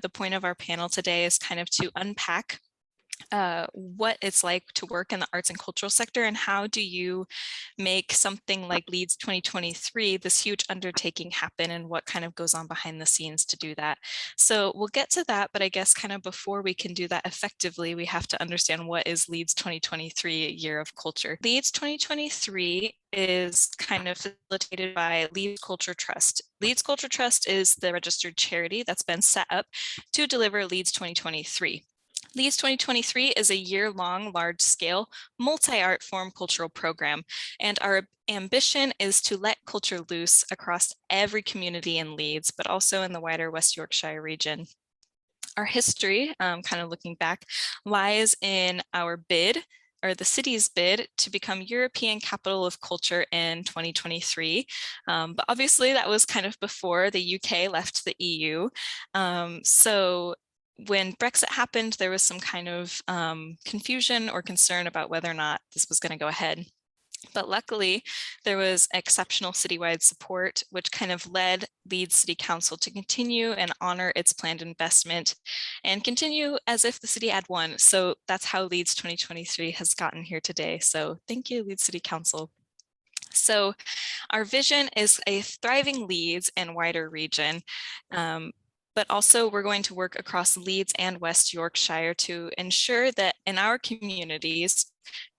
the point of our panel today is kind of to unpack what it's like to work in the arts and cultural sector, and how do you make something like Leeds 2023, this huge undertaking, happen, and what kind of goes on behind the scenes to do that. So we'll get to that, but I guess kind of before we can do that effectively, we have to understand what is Leeds 2023, Year of Culture. Leeds 2023 is kind of facilitated by Leeds Culture Trust. Leeds Culture Trust is the registered charity that's been set up to deliver Leeds 2023. Leeds 2023 is a year-long, large-scale, multi-art form cultural program, and our ambition is to let culture loose across every community in Leeds, but also in the wider West Yorkshire region. Our history, kind of looking back, lies in our bid, or the city's bid, to become European Capital of Culture in 2023. But obviously that was kind of before the UK left the EU. So when Brexit happened, there was some kind of confusion or concern about whether or not this was going to go ahead. But luckily, there was exceptional citywide support, which kind of led Leeds City Council to continue and honor its planned investment and continue as if the city had won. So that's how Leeds 2023 has gotten here today. So thank you, Leeds City Council. So our vision is a thriving Leeds and wider region. But also we're going to work across Leeds and West Yorkshire to ensure that in our communities,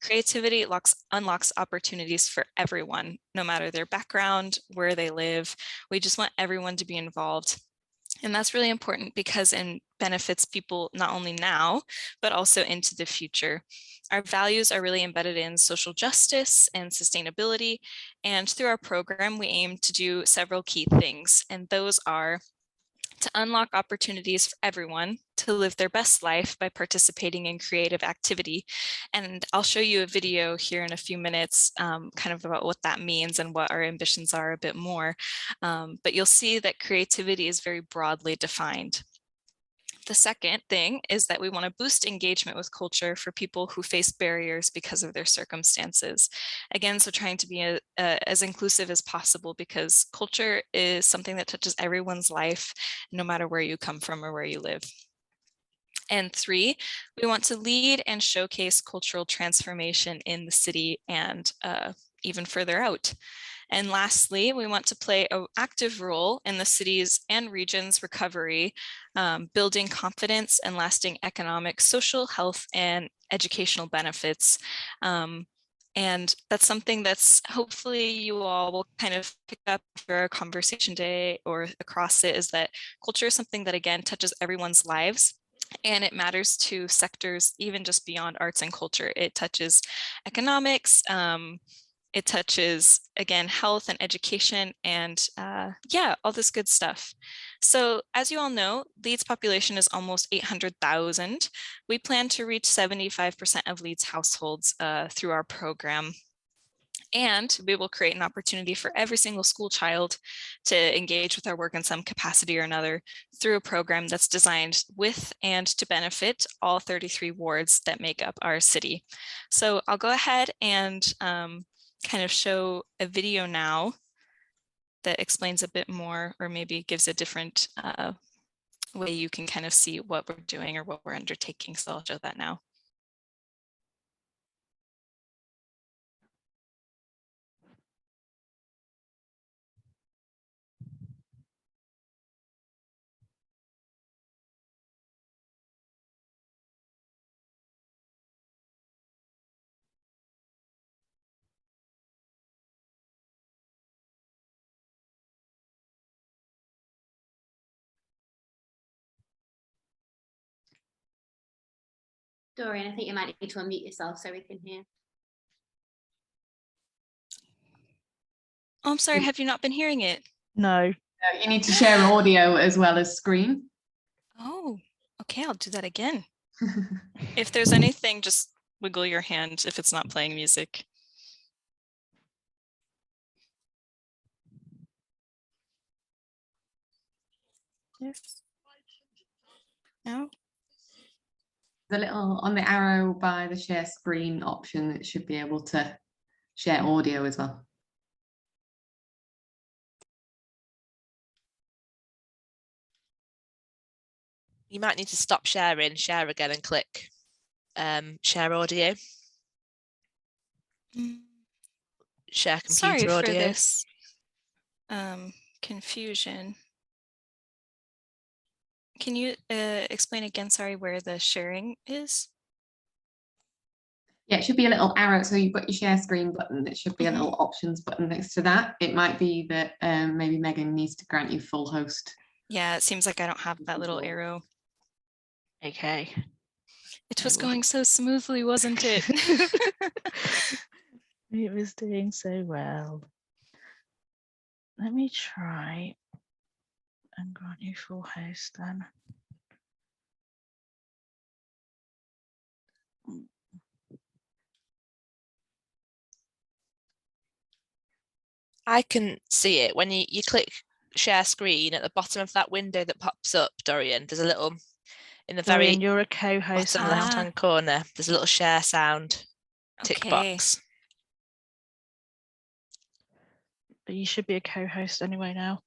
creativity unlocks opportunities for everyone, no matter their background, where they live. We just want everyone to be involved. And that's really important because it benefits people not only now, but also into the future. Our values are really embedded in social justice and sustainability. And through our program, we aim to do several key things. And those are to unlock opportunities for everyone to live their best life by participating in creative activity. And I'll show you a video here in a few minutes, kind of about what that means and what our ambitions are a bit more. But you'll see that creativity is very broadly defined. The second thing is that we want to boost engagement with culture for people who face barriers because of their circumstances. Again, so trying to be as inclusive as possible, because culture is something that touches everyone's life, no matter where you come from or where you live. And three, we want to lead and showcase cultural transformation in the city and even further out. And lastly, we want to play an active role in the city's and region's recovery, building confidence and lasting economic, social, health, and educational benefits. And that's something that's hopefully you all will kind of pick up for our conversation today or across it, is that culture is something that, again, touches everyone's lives. And it matters to sectors even just beyond arts and culture. It touches economics, it touches, again, health and education, and yeah, all this good stuff. So as you all know, Leeds population is almost 800,000. We plan to reach 75% of Leeds households through our program. And we will create an opportunity for every single school child to engage with our work in some capacity or another through a program that's designed with and to benefit all 33 wards that make up our city. So I'll go ahead and kind of show a video now that explains a bit more, or maybe gives a different way you can kind of see what we're doing or what we're undertaking. So I'll show that now. Dorian, I think you might need to unmute yourself so we can hear. Oh, I'm sorry, have you not been hearing it? No. You need to share audio as well as screen. Oh, okay, I'll do that again. If there's anything, just wiggle your hand if it's not playing music. Yes. No? The little on the arrow by the share screen option that should be able to share audio as well. You might need to stop sharing, share again and click share audio. Share Sorry computer for audio. this confusion. Can you explain again, sorry, where the sharing is? Yeah, it should be a little arrow. So you've got your share screen button. It should be a little options button next to that. It might be that maybe Megan needs to grant you full host. Yeah, it seems like I don't have that little arrow. Okay. It was going so smoothly, wasn't it? It was doing so well. Let me try and grant you full host then. I can see it when you click share screen at the bottom of that window that pops up, Dorian. There's a little in the Dorian, very you're a co-host bottom now. left-hand corner. There's a little share sound tick Okay. box. But you should be a co-host anyway now.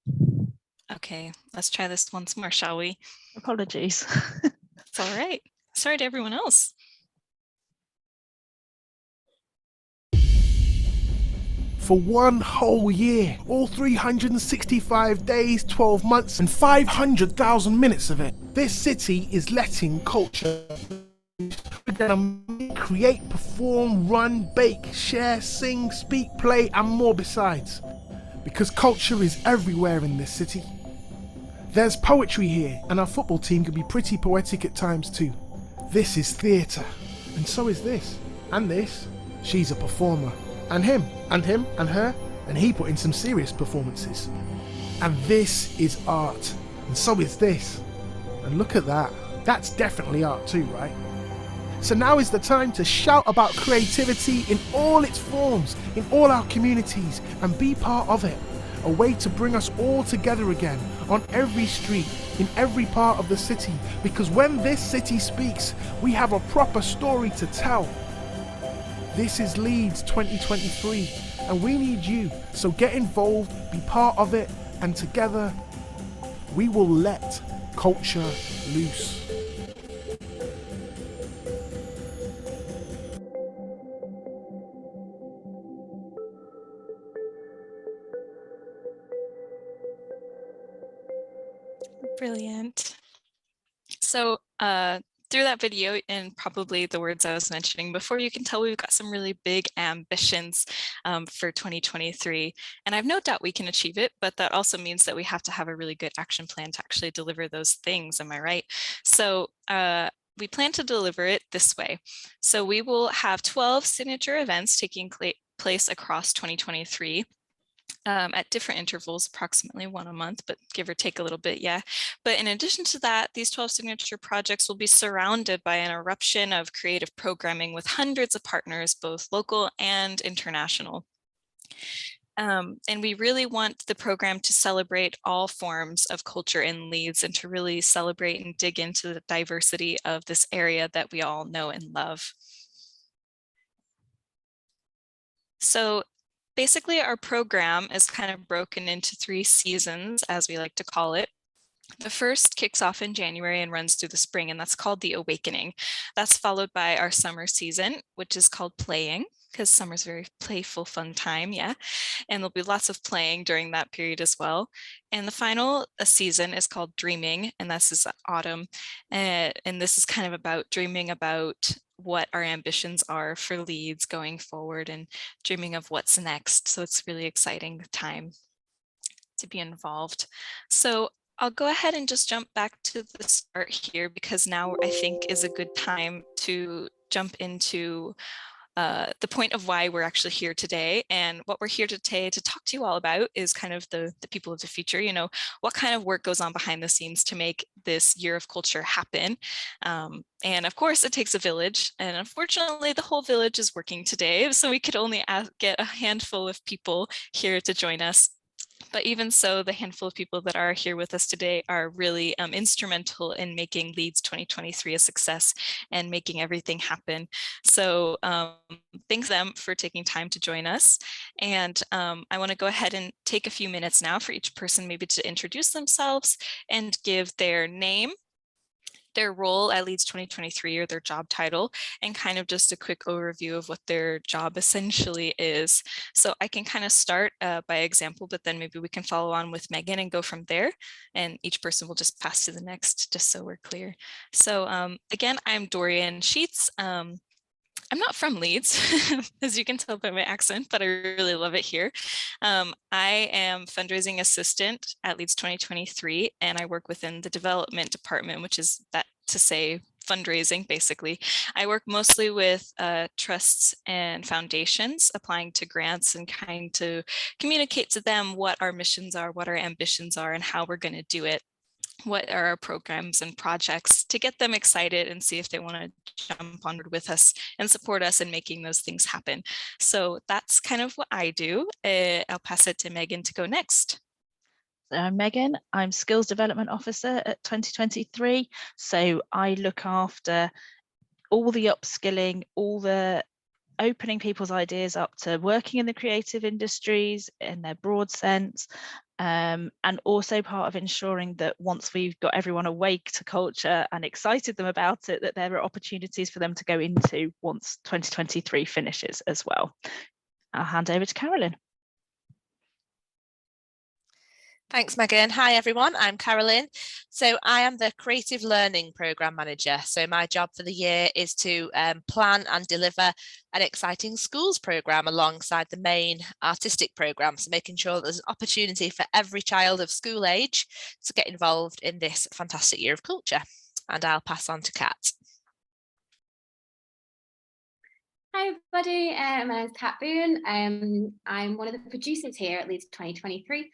Okay, let's try this once more, shall we? Apologies. It's all right. Sorry to everyone else. For one whole year, all 365 days, 12 months, and 500,000 minutes of it, this city is letting culture. We're gonna create, perform, run, bake, share, sing, speak, play, and more besides. Because culture is everywhere in this city. There's poetry here, and our football team can be pretty poetic at times too. This is theatre, and so is this, and this. She's a performer. And him, and him, and her, and he put in some serious performances. And this is art, and so is this. And look at that, that's definitely art too, right? So now is the time to shout about creativity in all its forms, in all our communities, and be part of it. A way to bring us all together again, on every street, in every part of the city, because when this city speaks, we have a proper story to tell. This is Leeds 2023, and we need you, so get involved, be part of it, and together, we will let culture loose. Brilliant. So through that video and probably the words I was mentioning before, you can tell we've got some really big ambitions for 2023. And I've no doubt we can achieve it, but that also means that we have to have a really good action plan to actually deliver those things. Am I right? So we plan to deliver it this way. So we will have 12 signature events taking place across 2023. At different intervals, approximately one a month, but give or take a little bit, yeah. But in addition to that, these 12 signature projects will be surrounded by an eruption of creative programming with hundreds of partners, both local and international. And we really want the program to celebrate all forms of culture in Leeds and to really celebrate and dig into the diversity of this area that we all know and love. So basically, our program is kind of broken into 3 seasons, as we like to call it. The first kicks off in January and runs through the spring, and that's called the Awakening. That's followed by our summer season, which is called Playing, because summer's a very playful, fun time, yeah. And there'll be lots of playing during that period as well. And the final season is called Dreaming, and this is autumn. And this is kind of about dreaming about what our ambitions are for Leeds going forward and dreaming of what's next. So it's really exciting time to be involved. So I'll go ahead and just jump back to the start here, because now I think is a good time to jump into the point of why we're actually here today. And what we're here today to talk to you all about is kind of the people of the future, you know, what kind of work goes on behind the scenes to make this year of culture happen. And of course, it takes a village. And unfortunately, the whole village is working today. So we could only get a handful of people here to join us. But even so, the handful of people that are here with us today are really instrumental in making Leeds 2023 a success and making everything happen. So thanks them for taking time to join us. And I want to go ahead and take a few minutes now for each person maybe to introduce themselves and give their name, their role at Leeds 2023 or their job title, and kind of just a quick overview of what their job essentially is. So I can kind of start by example, but then maybe we can follow on with Megan and go from there. And each person will just pass to the next, just so we're clear. So again, I'm Dorian Sheets. I'm not from Leeds, as you can tell by my accent, but I really love it here. I am fundraising assistant at Leeds 2023, and I work within the development department, which is that to say fundraising, basically. I work mostly with trusts and foundations, applying to grants and trying to communicate to them what our missions are, what our ambitions are, and how we're going to do it. What are our programs and projects to get them excited and see if they want to jump on with us and support us in making those things happen. So that's kind of what I do. I'll pass it to Megan to go next. So I'm Megan, I'm Skills Development Officer at 2023. So I look after all the upskilling, all the opening people's ideas up to working in the creative industries in their broad sense, and also part of ensuring that once we've got everyone awake to culture and excited them about it, that there are opportunities for them to go into once 2023 finishes as well. I'll hand over to Carolyn. Thanks, Megan. Hi, everyone. I'm Carolyn. So I am the Creative Learning Programme Manager. So my job for the year is to plan and deliver an exciting schools programme alongside the main artistic programme. So making sure that there's an opportunity for every child of school age to get involved in this fantastic year of culture. And I'll pass on to Kat. Hi everybody, my name is Kat Boone. I'm one of the producers here at Leeds 2023.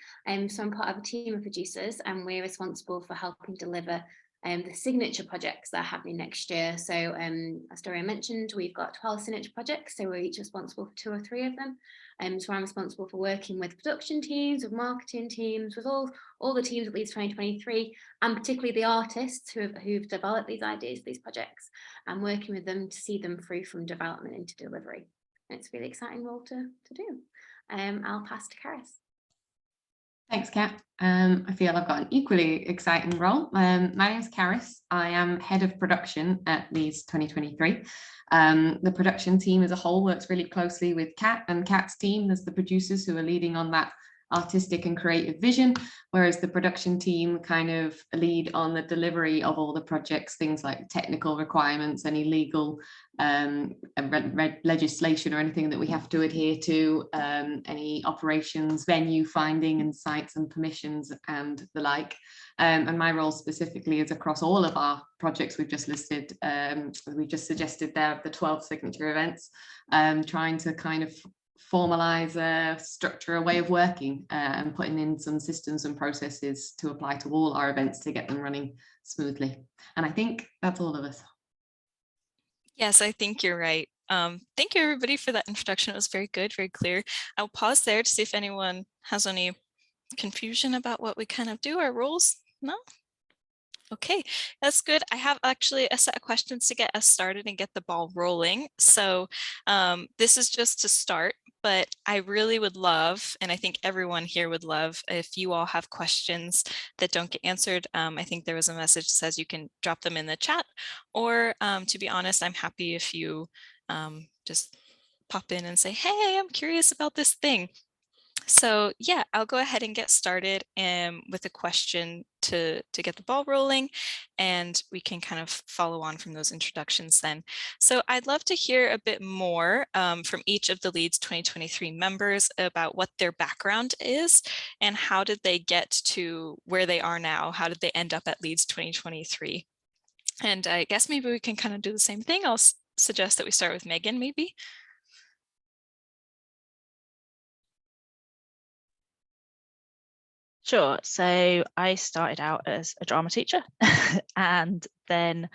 So I'm part of a team of producers, and we're responsible for helping deliver the signature projects that are happening next year. So as Dorian mentioned, we've got 12 signature projects, so we're each responsible for 2 or 3 of them. So I'm responsible for working with production teams, with marketing teams, with all the teams at Leeds 2023, and particularly the artists who've developed these ideas, these projects, and working with them to see them through from development into delivery. And it's a really exciting role to do. I'll pass to Karis. Thanks, Kat. I feel I've got an equally exciting role. My name is Karis. I am head of production at Leeds 2023. The production team as a whole works really closely with Kat and Kat's team as the producers who are leading on that artistic and creative vision, whereas the production team kind of lead on the delivery of all the projects, things like technical requirements, any legal legislation or anything that we have to adhere to, any operations, venue finding and sites and permissions and the like. And my role specifically is across all of our projects we've just listed. We just suggested there the 12 signature events, trying to kind of formalize a structure, a way of working, and putting in some systems and processes to apply to all our events to get them running smoothly. And I think that's all of us. Yes, I think you're right. Thank you everybody for that introduction. It was very good, very clear. I'll pause there to see if anyone has any confusion about what we kind of do, our roles. No? Okay, that's good. I have actually a set of questions to get us started and get the ball rolling. So this is just to start, but I really would love, and I think everyone here would love, if you all have questions that don't get answered. I think there was a message that says you can drop them in the chat, or to be honest, I'm happy if you just pop in and say, hey, I'm curious about this thing. So yeah, I'll go ahead and get started with a question to get the ball rolling, and we can kind of follow on from those introductions then. So I'd love to hear a bit more from each of the Leeds 2023 members about what their background is and how did they get to where they are now? How did they end up at Leeds 2023? And I guess maybe we can kind of do the same thing. I'll suggest that we start with Megan, maybe. Sure. So I started out as a drama teacher and then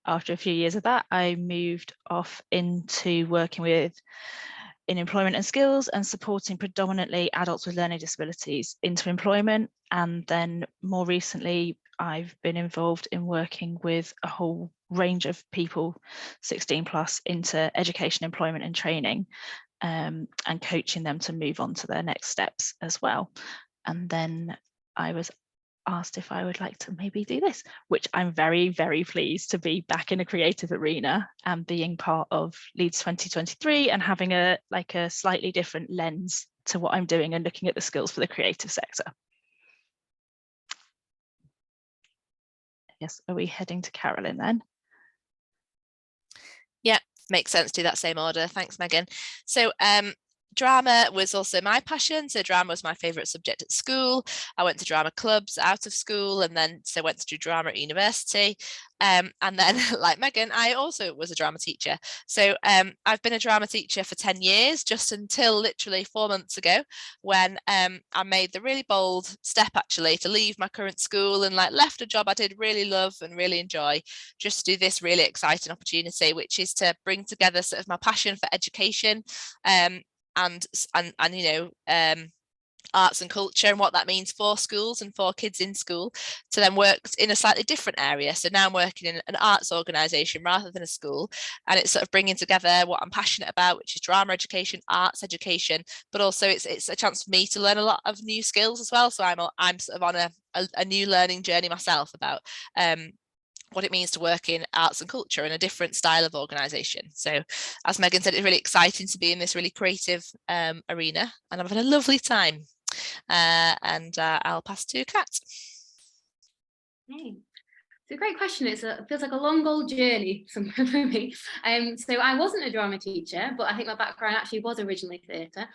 after a few years of that, I moved off into working in employment and skills and supporting predominantly adults with learning disabilities into employment. And then more recently, I've been involved in working with a whole range of people, 16 plus, into education, employment and training, and coaching them to move on to their next steps as well. And then I was asked if I would like to maybe do this, which I'm very, very pleased to be back in a creative arena and being part of Leeds 2023 and having a slightly different lens to what I'm doing and looking at the skills for the creative sector. Yes, are we heading to Carolyn then? Yeah, makes sense to do that same order. Thanks, Megan. So drama was also my passion. So drama was my favourite subject at school. I went to drama clubs out of school and then went to do drama at university. And then, like Megan, I also was a drama teacher. So I've been a drama teacher for 10 years, just until literally 4 months ago, when I made the really bold step actually to leave my current school and left a job I did really love and really enjoy, just to do this really exciting opportunity, which is to bring together sort of my passion for education and arts and culture and what that means for schools and for kids in school, to then work in a slightly different area. So now I'm working in an arts organisation rather than a school, and it's sort of bringing together what I'm passionate about, which is drama education, arts education, but also it's a chance for me to learn a lot of new skills as well. So I'm sort of on a new learning journey myself about what it means to work in arts and culture in a different style of organisation. So as Megan said, it's really exciting to be in this really creative arena, and I'm having a lovely time. I'll pass to Kat. Hey. It's a great question. It feels like a long old journey for me. So I wasn't a drama teacher, but I think my background actually was originally theatre.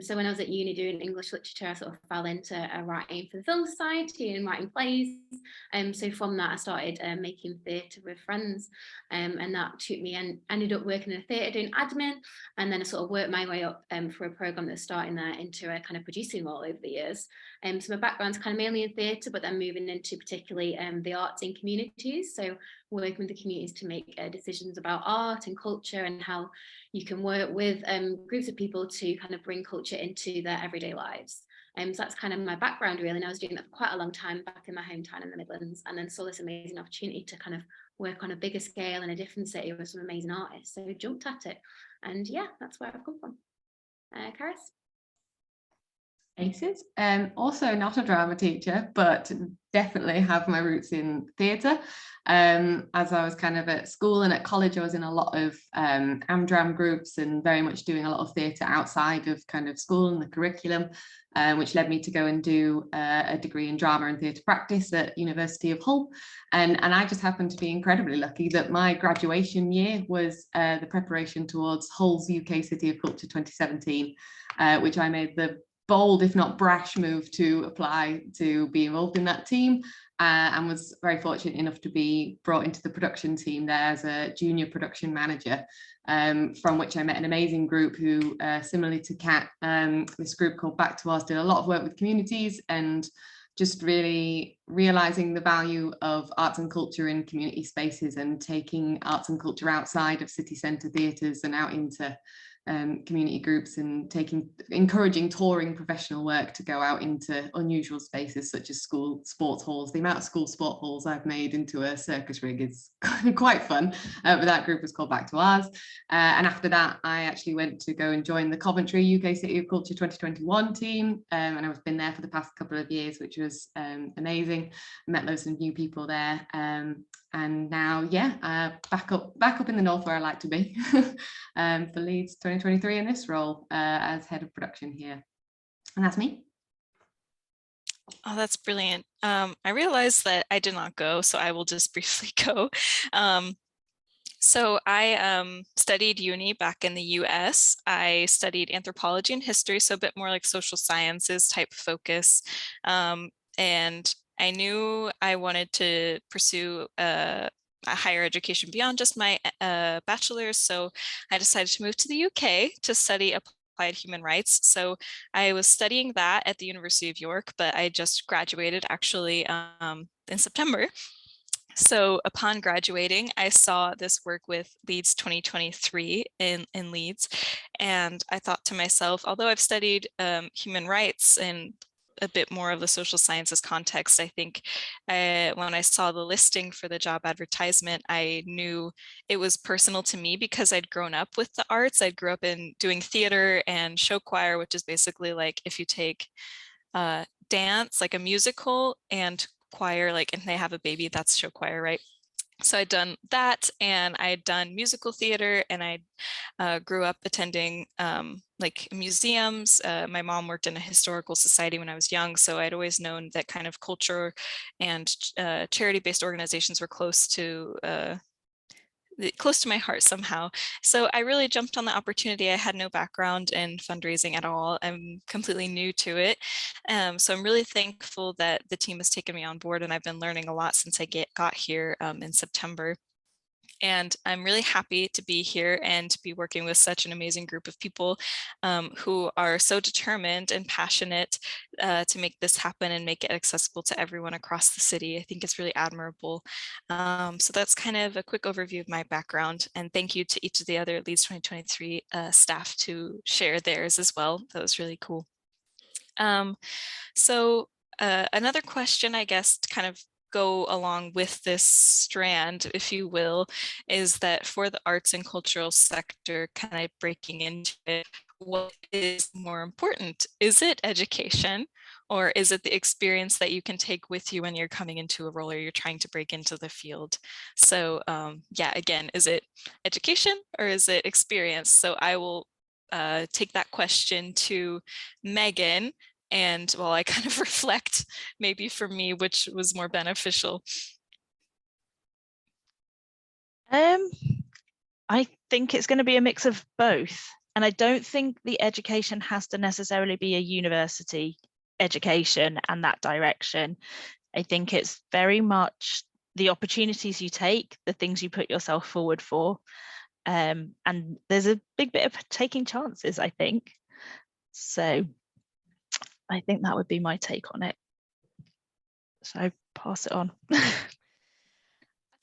So when I was at uni doing English literature, I sort of fell into writing for the Film Society and writing plays. So from that, I started making theatre with friends, and that took me and ended up working in a theatre doing admin, and then I sort of worked my way up for a programme that's starting there into a kind of producing role over the years. So my background's kind of mainly in theatre, but then moving into particularly the arts in communities. So working with the communities to make decisions about art and culture and how you can work with groups of people to kind of bring culture into their everyday lives. So that's kind of my background really, and I was doing that for quite a long time back in my hometown in the Midlands, and then saw this amazing opportunity to kind of work on a bigger scale in a different city with some amazing artists. So I jumped at it, and yeah, that's where I've come from. Karis? Aces. Also not a drama teacher, but definitely have my roots in theatre. As I was kind of at school and at college, I was in a lot of Amdram groups and very much doing a lot of theatre outside of kind of school and the curriculum, which led me to go and do a degree in drama and theatre practice at University of Hull. And I just happened to be incredibly lucky that my graduation year was the preparation towards Hull's UK City of Culture 2017, which I made the bold, if not brash, move to apply to be involved in that team, and was very fortunate enough to be brought into the production team there as a junior production manager, from which I met an amazing group who, similarly to Kat, this group called Back to Ours did a lot of work with communities and just really realizing the value of arts and culture in community spaces and taking arts and culture outside of city centre theatres and out into community groups, and encouraging touring professional work to go out into unusual spaces such as school sports halls. The amount of school sport halls I've made into a circus rig is quite fun, but that group was called Back to Ours. And after that, I actually went to go and join the Coventry UK City of Culture 2021 team, and I've been there for the past couple of years, which was amazing. I met loads of new people there. And now, yeah, back up in the north where I like to be for Leeds 2023 in this role as head of production here. And that's me. Oh, that's brilliant. I realized that I did not go, so I will just briefly go. So I studied uni back in the US. I studied anthropology and history, so a bit more like social sciences type focus. And I knew I wanted to pursue a higher education beyond just my bachelor's. So I decided to move to the UK to study applied human rights. So I was studying that at the University of York, but I just graduated actually in September. So upon graduating, I saw this work with Leeds 2023 in Leeds. And I thought to myself, although I've studied human rights and a bit more of the social sciences context, I think when I saw the listing for the job advertisement, I knew it was personal to me because I'd grown up with the arts. I grew up in doing theater and show choir, which is basically like if you take dance, like a musical, and choir, like, and they have a baby, that's show choir, right? So I'd done that, and I'd done musical theater, and I grew up attending like museums. My mom worked in a historical society when I was young, so I'd always known that kind of culture and charity-based organizations were close to my heart somehow. So I really jumped on the opportunity. I had no background in fundraising at all. I'm completely new to it. So I'm really thankful that the team has taken me on board, and I've been learning a lot since I got here in September. And I'm really happy to be here and to be working with such an amazing group of people who are so determined and passionate to make this happen and make it accessible to everyone across the city. I think it's really admirable. So that's kind of a quick overview of my background. And thank you to each of the other Leeds 2023 staff to share theirs as well. That was really cool. So another question, I guess, to kind of go along with this strand, if you will, is that for the arts and cultural sector, kind of breaking into it, what is more important? Is it education, or is it the experience that you can take with you when you're coming into a role or you're trying to break into the field? So yeah, again, is it education or is it experience? So I will take that question to Megan. And while I kind of reflect maybe for me, which was more beneficial. I think it's going to be a mix of both. And I don't think the education has to necessarily be a university education and that direction. I think it's very much the opportunities you take, the things you put yourself forward for. And there's a big bit of taking chances, I think. So I think that would be my take on it. So pass it on. I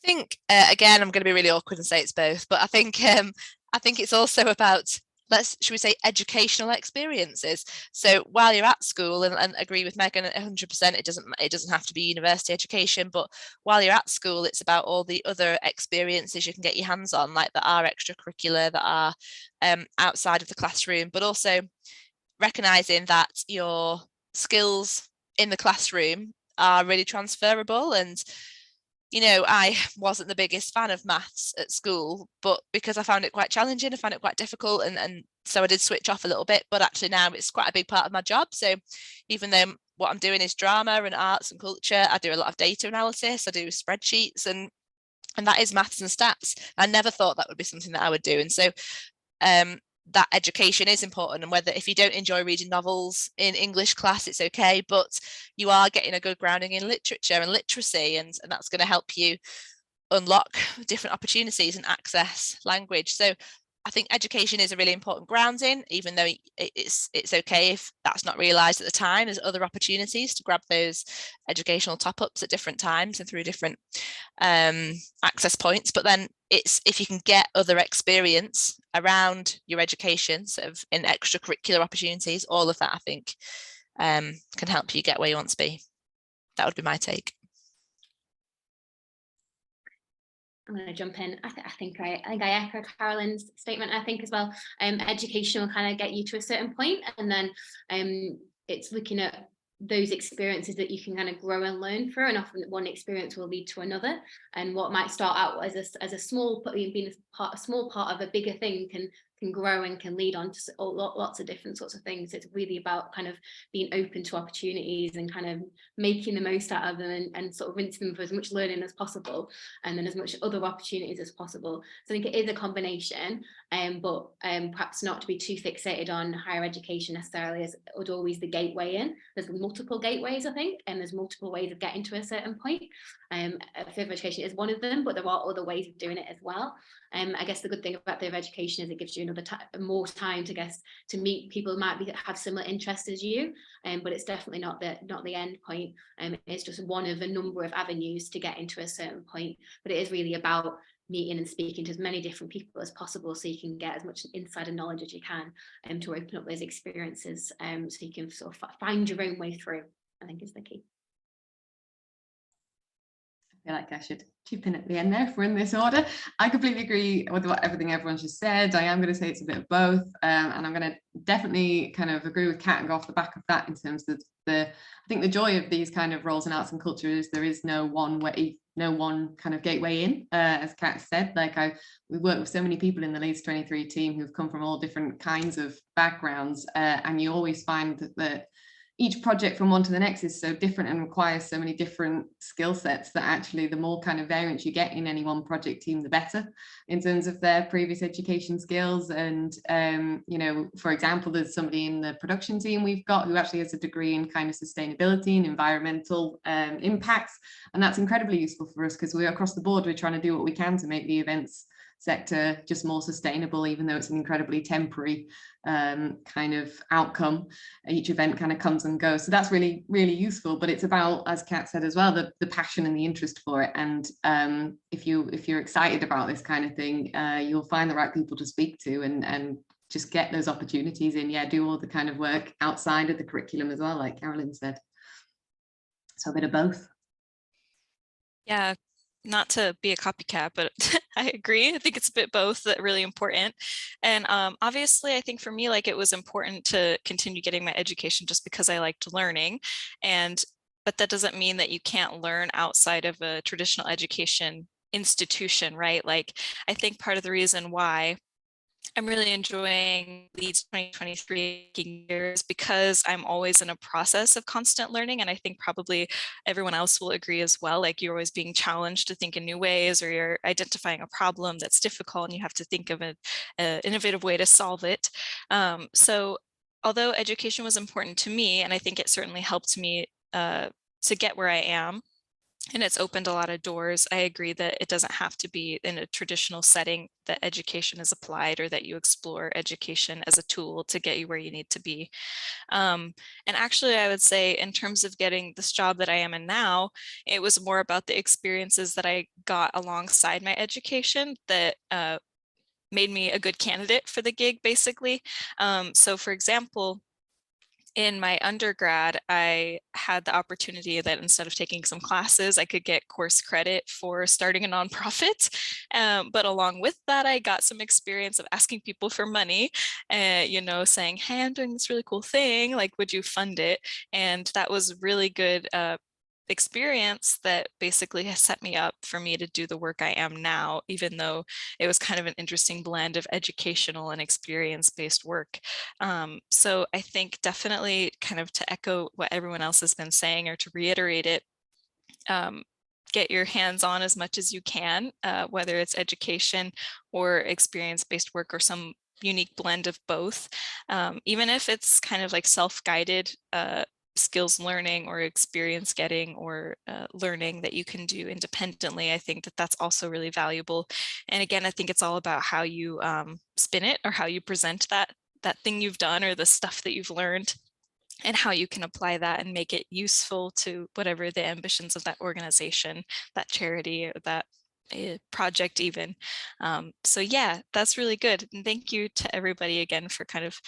think again, I'm going to be really awkward and say it's both, but I think it's also about, should we say, educational experiences. So while you're at school, and agree with Megan 100%, it doesn't have to be university education, but while you're at school, it's about all the other experiences you can get your hands on, like that are extracurricular, that are outside of the classroom, but also recognizing that your skills in the classroom are really transferable. And I wasn't the biggest fan of maths at school, but because I found it quite challenging, I found it quite difficult, and so I did switch off a little bit, but actually now it's quite a big part of my job. So even though what I'm doing is drama and arts and culture, I do a lot of data analysis, I do spreadsheets, and that is maths and stats. I never thought that would be something that I would do. And so that education is important, and whether if you don't enjoy reading novels in English class, it's okay, but you are getting a good grounding in literature and literacy, and that's going to help you unlock different opportunities and access language. So I think education is a really important grounding, even though it's okay if that's not realized at the time. There's other opportunities to grab those educational top-ups at different times and through different access points. But then it's if you can get other experience around your education, sort of in extracurricular opportunities, all of that, I think, can help you get where you want to be. That would be my take. I'm going to jump in. I think I echo Carolyn's statement. I think as well, education will kind of get you to a certain point, and then it's looking at those experiences that you can kind of grow and learn through, and often one experience will lead to another. And what might start out as a small, being a small part of a bigger thing can grow and can lead on to lots of different sorts of things. It's really about kind of being open to opportunities and kind of making the most out of them, and sort of rinsing them for as much learning as possible, and then as much other opportunities as possible. So I think it is a combination, but perhaps not to be too fixated on higher education necessarily as always the gateway in. There's multiple gateways, I think, and there's multiple ways of getting to a certain point. Further education is one of them, but there are other ways of doing it as well. I guess the good thing about further education is it gives you more time to meet people who might have similar interests as you, but it's definitely not the end point. It's just one of a number of avenues to get into a certain point, but it is really about meeting and speaking to as many different people as possible, so you can get as much insider knowledge as you can, to open up those experiences, so you can sort of find your own way through, I think is the key. feel like I should chip in at the end there if we're in this order. I completely agree with everything everyone's just said. I am going to say it's a bit of both, and I'm going to definitely kind of agree with Kat and go off the back of that in terms of I think the joy of these kind of roles in arts and culture is there is no one way, no one kind of gateway in, as Kat said. Like we work with so many people in the Leeds 23 team who've come from all different kinds of backgrounds, and you always find that each project from one to the next is so different and requires so many different skill sets that actually the more kind of variance you get in any one project team, the better in terms of their previous education skills. And, you know, for example, there's somebody in the production team we've got who actually has a degree in kind of sustainability and environmental impacts. And that's incredibly useful for us because we're across the board, we're trying to do what we can to make the events sector just more sustainable, even though it's an incredibly temporary kind of outcome. Each event kind of comes and goes, so that's really, really useful. But it's about, as Kat said as well, the passion and the interest for it. And if you're excited about this kind of thing, you'll find the right people to speak to and just get those opportunities in. Yeah, do all the kind of work outside of the curriculum as well, like Carolyn said. So a bit of both. Yeah, not to be a copycat, but I agree. I think it's a bit both, that really important. And obviously, I think for me, like, it was important to continue getting my education just because I liked learning. But that doesn't mean that you can't learn outside of a traditional education institution, right? Like, I think part of the reason why I'm really enjoying Leeds 2023 years because I'm always in a process of constant learning. And I think probably everyone else will agree as well. Like, you're always being challenged to think in new ways, or you're identifying a problem that's difficult and you have to think of an innovative way to solve it. So although education was important to me, and I think it certainly helped me to get where I am, and it's opened a lot of doors, I agree that it doesn't have to be in a traditional setting that education is applied, or that you explore education as a tool to get you where you need to be. And actually, I would say in terms of getting this job that I am in now, it was more about the experiences that I got alongside my education that made me a good candidate for the gig, basically. So for example, in my undergrad, I had the opportunity that instead of taking some classes, I could get course credit for starting a nonprofit. But along with that, I got some experience of asking people for money, you know, saying, hey, I'm doing this really cool thing, like, would you fund it? And that was really good experience that basically has set me up for me to do the work I am now, even though it was kind of an interesting blend of educational and experience-based work. So I think definitely, kind of to echo what everyone else has been saying, or to reiterate it, get your hands on as much as you can, whether it's education or experience-based work, or some unique blend of both, even if it's kind of like self-guided skills learning or experience getting, or learning that you can do independently. I think that that's also really valuable. And again, I think it's all about how you spin it, or how you present that thing you've done, or the stuff that you've learned, and how you can apply that and make it useful to whatever the ambitions of that organization, that charity, or that project even. So yeah, that's really good. And thank you to everybody again for kind of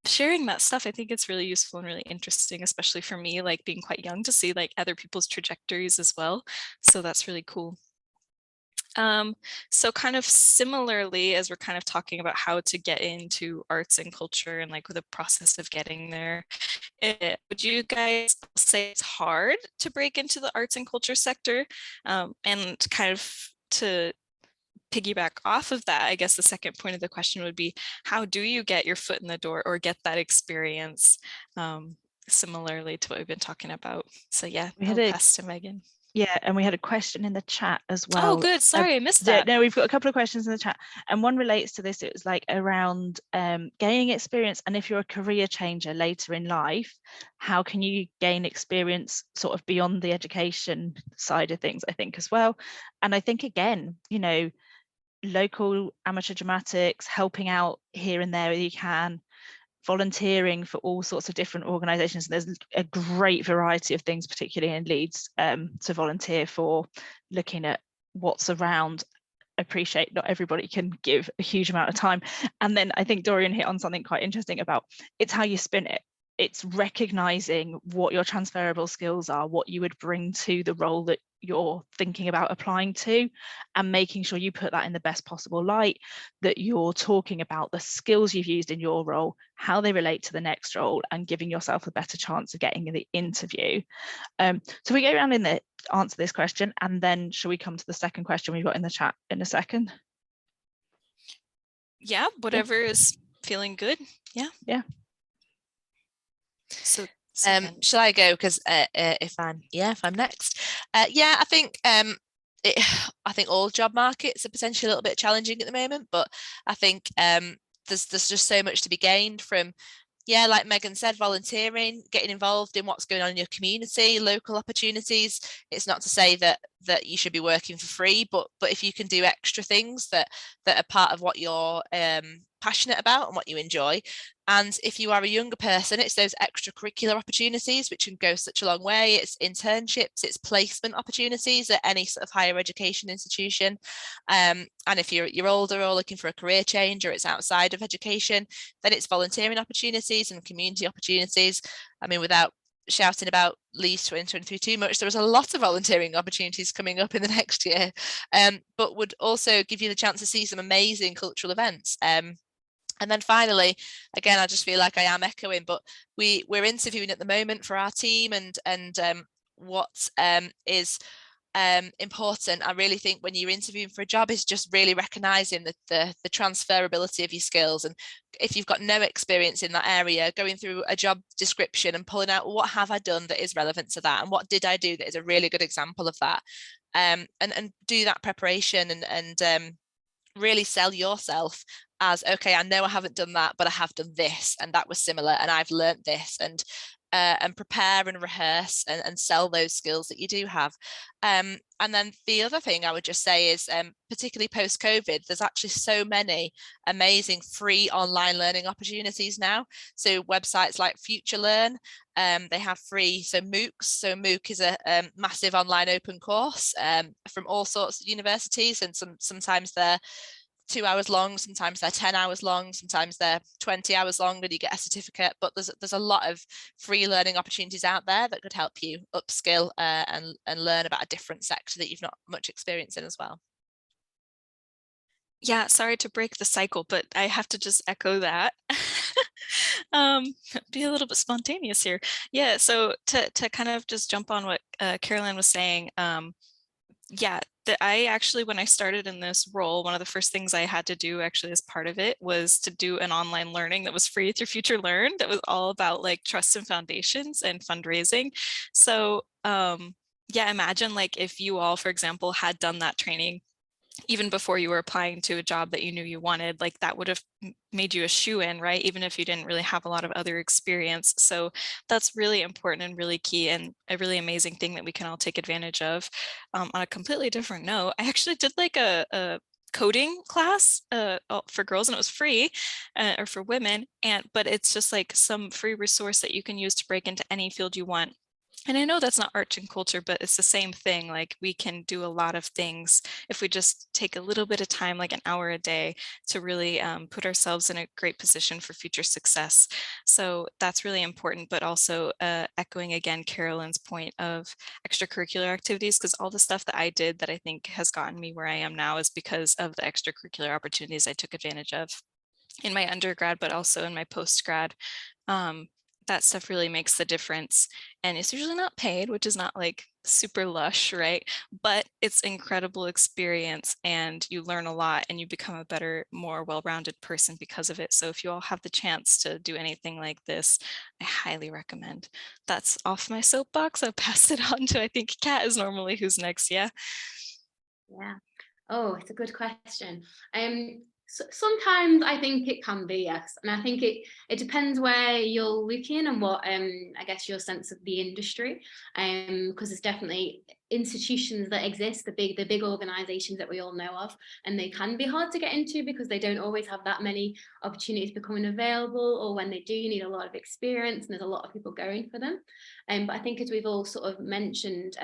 sharing that stuff. I think it's really useful and really interesting, especially for me, like being quite young, to see like other people's trajectories as well. So that's really cool. So kind of similarly, as we're kind of talking about how to get into arts and culture and like the process of getting there, would you guys say it's hard to break into the arts and culture sector? And kind of to piggyback off of that, I guess the second point of the question would be, how do you get your foot in the door or get that experience, similarly to what we've been talking about? So yeah, I'll pass to Megan. Yeah, and we had a question in the chat as well. Oh, good. Sorry, I missed that. No, we've got a couple of questions in the chat, and one relates to this. It was like around gaining experience, and if you're a career changer later in life, how can you gain experience sort of beyond the education side of things, I think, as well. And I think, again, you know, local amateur dramatics, helping out here and there where you can, volunteering for all sorts of different organisations. There's a great variety of things, particularly in Leeds, to volunteer for, looking at what's around. Appreciate not everybody can give a huge amount of time. And then I think Dorian hit on something quite interesting about it's how you spin it. It's recognising what your transferable skills are, what you would bring to the role that you're thinking about applying to, and making sure you put that in the best possible light, that you're talking about the skills you've used in your role, how they relate to the next role, and giving yourself a better chance of getting the interview. So we go around in the answer this question, and then shall we come to the second question we've got in the chat in a second? Yeah, whatever is feeling good. Yeah. So shall I go? Because if I'm next, I think I think all job markets are potentially a little bit challenging at the moment, but I think there's just so much to be gained from, like Megan said, volunteering, getting involved in what's going on in your community, local opportunities. It's not to say that you should be working for free, but if you can do extra things that are part of what you're passionate about and what you enjoy. And if you are a younger person, it's those extracurricular opportunities which can go such a long way. It's internships, it's placement opportunities at any sort of higher education institution. And if you're older or looking for a career change, or it's outside of education, then it's volunteering opportunities and community opportunities. I mean, without shouting about Leeds 2023 too much, there was a lot of volunteering opportunities coming up in the next year, but would also give you the chance to see some amazing cultural events. And then finally, again, I just feel like I am echoing, but we're interviewing at the moment for our team, and what is important, I really think, when you're interviewing for a job, is just really recognizing the transferability of your skills. And if you've got no experience in that area, going through a job description and pulling out, what have I done that is relevant to that, and what did I do that is a really good example of that, and do that preparation, and really sell yourself as, okay, I know I haven't done that, but I have done this, and that was similar, and I've learned this, and prepare and rehearse and sell those skills that you do have. And then the other thing I would just say is, particularly post-COVID, there's actually so many amazing free online learning opportunities now. So websites like Future Learn, they have free, so MOOCs. So MOOC is a massive online open course from all sorts of universities, and sometimes they're 2 hours long, sometimes they're 10 hours long, sometimes they're 20 hours long, and you get a certificate. But there's a lot of free learning opportunities out there that could help you upskill and learn about a different sector that you've not much experience in as well. Yeah, sorry to break the cycle, but I have to just echo that. Be a little bit spontaneous here. Yeah, so to kind of just jump on what Caroline was saying, I actually, when I started in this role, one of the first things I had to do actually as part of it was to do an online learning that was free through Future Learn, that was all about like trust and foundations and fundraising. So imagine like if you all, for example, had done that training even before you were applying to a job that you knew you wanted, like that would have made you a shoo-in, right? Even if you didn't really have a lot of other experience. So that's really important and really key, and a really amazing thing that we can all take advantage of. On a completely different note, I actually did like a coding class for girls, and it was free, or for women, but it's just like some free resource that you can use to break into any field you want. And I know that's not arts and culture, but it's the same thing. Like we can do a lot of things if we just take a little bit of time, like an hour a day, to really put ourselves in a great position for future success. So that's really important, but also echoing again Carolyn's point of extracurricular activities, because all the stuff that I did that I think has gotten me where I am now is because of the extracurricular opportunities I took advantage of in my undergrad, but also in my postgrad. That stuff really makes the difference, and it's usually not paid, which is not like super lush, right? But it's incredible experience, and you learn a lot, and you become a better, more well-rounded person because of it. So if you all have the chance to do anything like this, I highly recommend. That's off my soapbox. I'll pass it on to, I think, Kat is normally who's next. Yeah. Oh, it's a good question. So sometimes I think it can be, yes, and I think it depends where you're looking and what I guess your sense of the industry, because there's definitely institutions that exist, the big organizations that we all know of, and they can be hard to get into because they don't always have that many opportunities becoming available, or when they do, you need a lot of experience, and there's a lot of people going for them. But I think, as we've all sort of mentioned,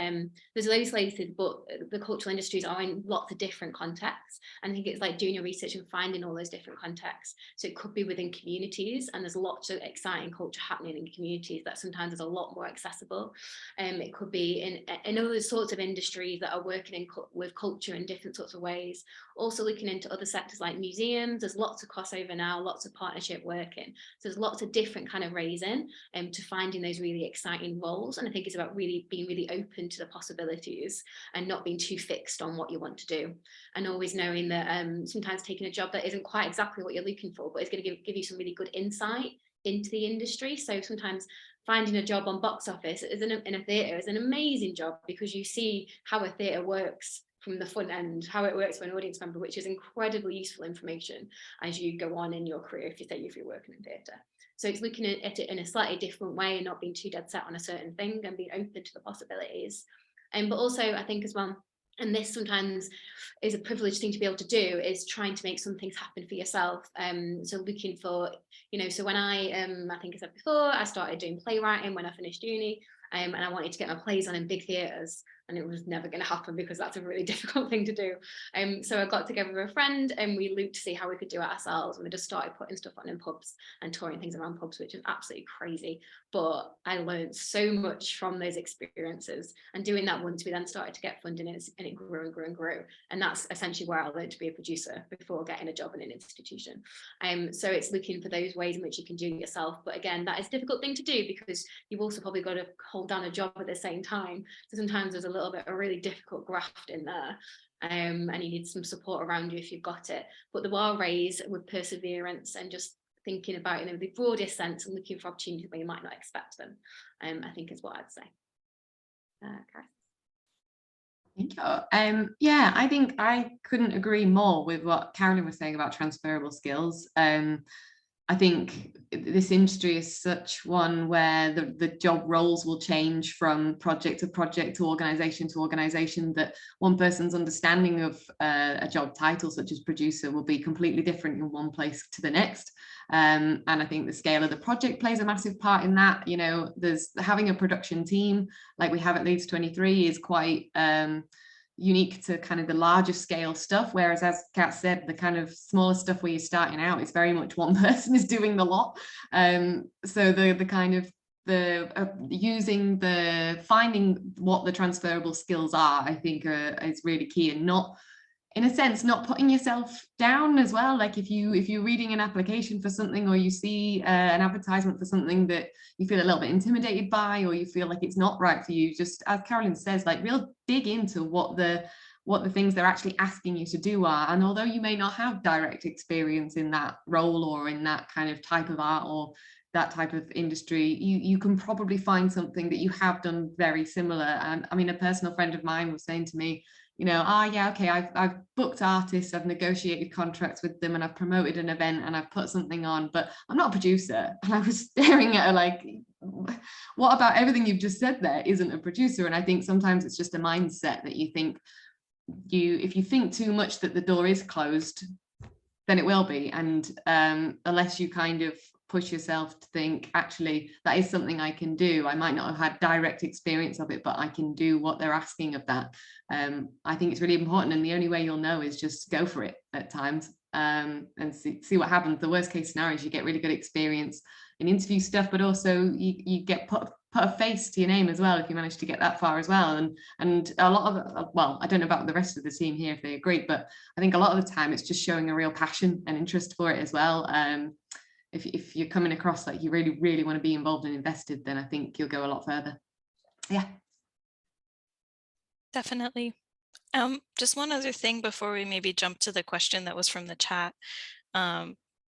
there's legislated, but the cultural industries are in lots of different contexts. And I think it's like doing your research and finding all those different contexts. So it could be within communities, and there's lots of exciting culture happening in communities that sometimes is a lot more accessible. It could be in other sort sorts of industries that are working with culture in different sorts of ways. Also looking into other sectors like museums. There's lots of crossover now, lots of partnership working. So there's lots of different kind of raising to finding those really exciting roles. And I think it's about really being really open to the possibilities and not being too fixed on what you want to do. And always knowing that sometimes taking a job that isn't quite exactly what you're looking for, but it's going to give you some really good insight into the industry. So sometimes finding a job on box office in a theatre is an amazing job, because you see how a theatre works from the front end, how it works for an audience member, which is incredibly useful information as you go on in your career, if you're working in theatre. So it's looking at it in a slightly different way and not being too dead set on a certain thing and being open to the possibilities. But also I think as well, and this sometimes is a privileged thing to be able to do, is trying to make some things happen for yourself. So looking for, so when I think I said before, I started doing playwriting when I finished uni, and I wanted to get my plays on in big theatres, and it was never going to happen because that's a really difficult thing to do. So I got together with a friend and we looked to see how we could do it ourselves, and we just started putting stuff on in pubs and touring things around pubs, which is absolutely crazy. But I learned so much from those experiences, and doing that once we then started to get funding, and it grew and grew and grew. And that's essentially where I learned to be a producer before getting a job in an institution. So it's looking for those ways in which you can do it yourself. But again, that is a difficult thing to do because you've also probably got to hold down a job at the same time. So sometimes there's a little bit of a really difficult graft in there. And you need some support around you if you've got it. But the bar raise with perseverance and just thinking about it in the broadest sense and looking for opportunities where you might not expect them, I think is what I'd say. Karis. Thank you. Yeah, I think I couldn't agree more with what Carolyn was saying about transferable skills. I think this industry is such one where the job roles will change from project to project, to organisation, that one person's understanding of a job title such as producer will be completely different in one place to the next. And I think the scale of the project plays a massive part in that. There's having a production team like we have at Leeds 23 is quite unique to kind of the larger scale stuff, whereas as Kat said, the kind of smaller stuff where you're starting out, it's very much one person is doing the lot. So the kind of finding what the transferable skills are, I think is really key, and not, in a sense, not putting yourself down as well. Like if you're reading an application for something, or you see an advertisement for something that you feel a little bit intimidated by, or you feel like it's not right for you, just as Carolyn says, like real dig into what the things they're actually asking you to do are. And although you may not have direct experience in that role or in that kind of type of art or that type of industry, you can probably find something that you have done very similar. And I mean, a personal friend of mine was saying to me, yeah, okay, I've booked artists, I've negotiated contracts with them, and I've promoted an event and I've put something on, but I'm not a producer. And I was staring at her like, what about everything you've just said there isn't a producer? And I think sometimes it's just a mindset that you think if you think too much that the door is closed, then it will be. And unless you kind of push yourself to think, actually, that is something I can do. I might not have had direct experience of it, but I can do what they're asking of that. I think it's really important. And the only way you'll know is just go for it at times and see what happens. The worst case scenario is you get really good experience in interview stuff, but also you get put a face to your name as well if you manage to get that far as well. And a lot of, well, I don't know about the rest of the team here if they agree, but I think a lot of the time it's just showing a real passion and interest for it as well. If you're coming across like you really, really want to be involved and invested, then I think you'll go a lot further. Yeah. Definitely. Just one other thing before we maybe jump to the question that was from the chat,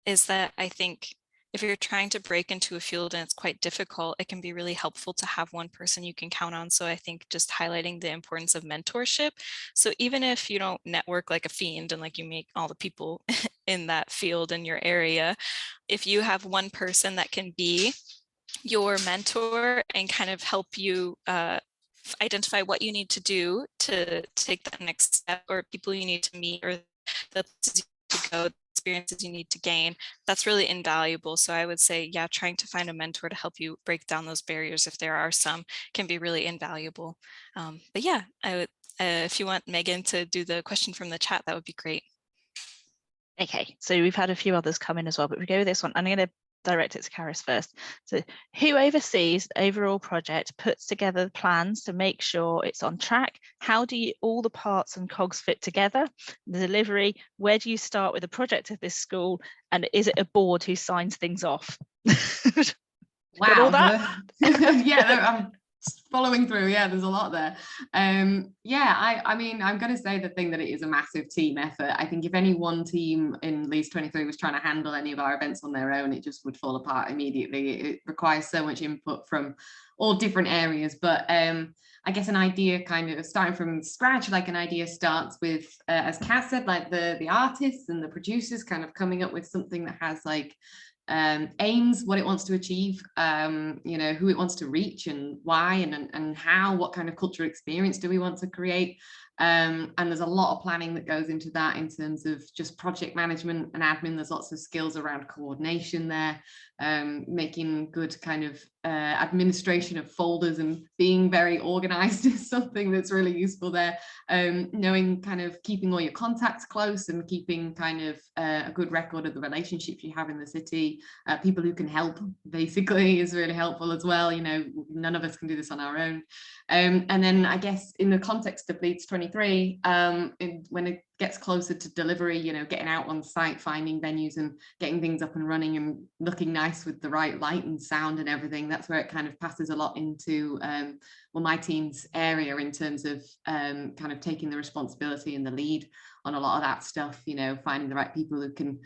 is that I think if you're trying to break into a field and it's quite difficult, it can be really helpful to have one person you can count on. So I think just highlighting the importance of mentorship. So even if you don't network like a fiend and like you make all the people in that field in your area, if you have one person that can be your mentor and kind of help you identify what you need to do to take that next step, or people you need to meet, or the places you need to go, experiences you need to gain, that's really invaluable. So I would say, yeah, trying to find a mentor to help you break down those barriers, if there are some, can be really invaluable. But yeah, I would, if you want Megan to do the question from the chat, that would be great. Okay, so we've had a few others come in as well, but we go with this one. I'm going to direct it to Karis first. So who oversees the overall project, puts together the plans to make sure it's on track? How do you, all the parts and cogs fit together? The delivery, where do you start with the project of this school? And is it a board who signs things off? Got all that? Yeah, I'm following through. Yeah, there's a lot there. Yeah, I mean, I'm going to say the thing that it is a massive team effort. I think if any one team in Leeds 23 was trying to handle any of our events on their own, it just would fall apart immediately. It requires so much input from all different areas. But I guess an idea kind of starting from scratch, like an idea starts with, as Kat said, like the artists and the producers kind of coming up with something that has like aims, what it wants to achieve, you know, who it wants to reach and why and how, what kind of cultural experience do we want to create. And there's a lot of planning that goes into that in terms of just project management and admin. There's lots of skills around coordination there, making good kind of administration of folders and being very organized is something that's really useful there. Knowing kind of keeping all your contacts close and keeping kind of a good record of the relationships you have in the city. People who can help basically is really helpful as well. You know, none of us can do this on our own. And then I guess in the context of Leeds 23, when it gets closer to delivery, you know, getting out on site, finding venues and getting things up and running and looking nice with the right light and sound and everything, that's where it kind of passes a lot into well, my team's area in terms of kind of taking the responsibility and the lead on a lot of that stuff, you know, finding the right people who can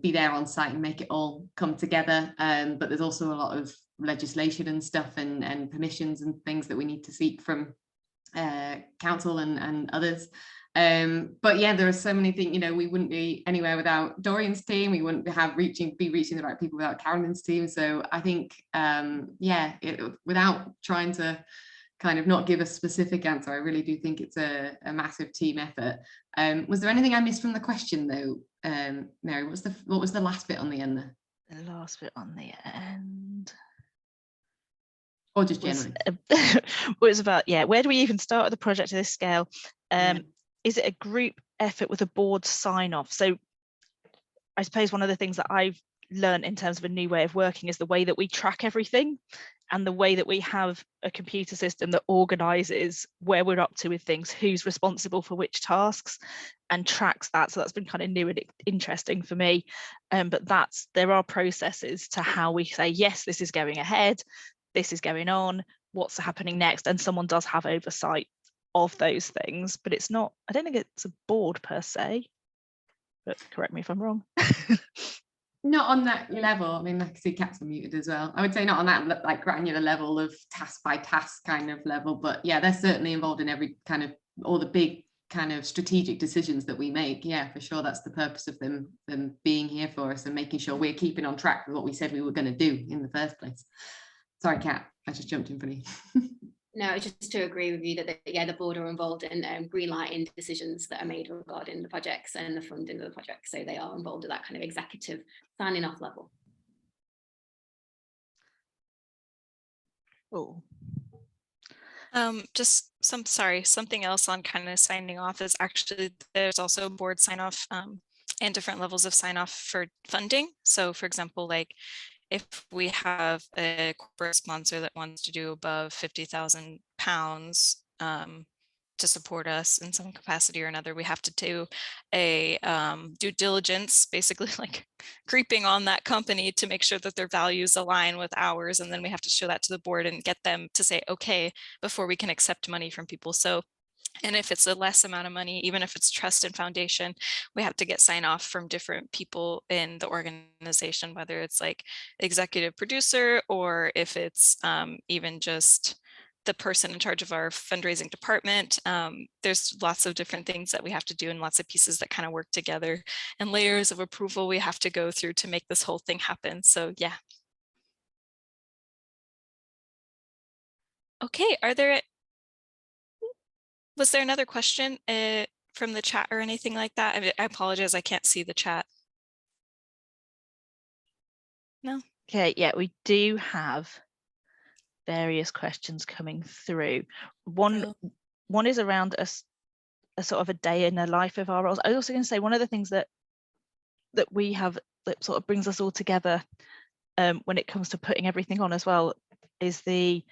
be there on site and make it all come together. But there's also a lot of legislation and stuff and permissions and things that we need to seek from council and others. But yeah, there are so many things, you know, we wouldn't be anywhere without Dorian's team, we wouldn't be reaching the right people without Carolyn's team. So I think yeah, without trying to kind of not give a specific answer, I really do think it's a massive team effort. Was there anything I missed from the question though, Mary? What was the last bit on the end there? The last bit on the end. Or just generally? Was about, yeah, where do we even start with the project of this scale? Is it a group effort with a board sign off? So I suppose one of the things that I've learned in terms of a new way of working is the way that we track everything and the way that we have a computer system that organizes where we're up to with things, who's responsible for which tasks, and tracks that. So that's been kind of new and interesting for me. But there are processes to how we say, yes, this is going ahead, this is going on, what's happening next, and someone does have oversight of those things, but it's not, I don't think it's a board per se, but correct me if I'm wrong. Not on that level. I mean, I can see Kat's unmuted as well. I would say not on that like granular level of task by task kind of level, but yeah, they're certainly involved in every kind of, all the big kind of strategic decisions that we make. Yeah, for sure. That's the purpose of them being here for us and making sure we're keeping on track with what we said we were going to do in the first place. Sorry, Kat, I just jumped in for you. No, just to agree with you that yeah, the board are involved in greenlighting decisions that are made regarding the projects and the funding of the project. So they are involved at that kind of executive signing off level. Oh. Just something else on kind of signing off is actually there's also board sign off and different levels of sign off for funding. So for example, like if we have a corporate sponsor that wants to do above £50,000 to support us in some capacity or another, we have to do a due diligence, basically like creeping on that company to make sure that their values align with ours. And then we have to show that to the board and get them to say, okay, before we can accept money from people. So, and if it's a less amount of money, even if it's trust and foundation, we have to get sign off from different people in the organization, whether it's like executive producer or if it's even just the person in charge of our fundraising department. There's lots of different things that we have to do and lots of pieces that kind of work together and layers of approval we have to go through to make this whole thing happen. So yeah. Okay, was there another question from the chat or anything like that? I mean, I apologize, I can't see the chat. No? Okay, yeah, we do have various questions coming through. One is around a sort of a day in the life of our roles. I was also going to say one of the things that we have that sort of brings us all together when it comes to putting everything on as well is the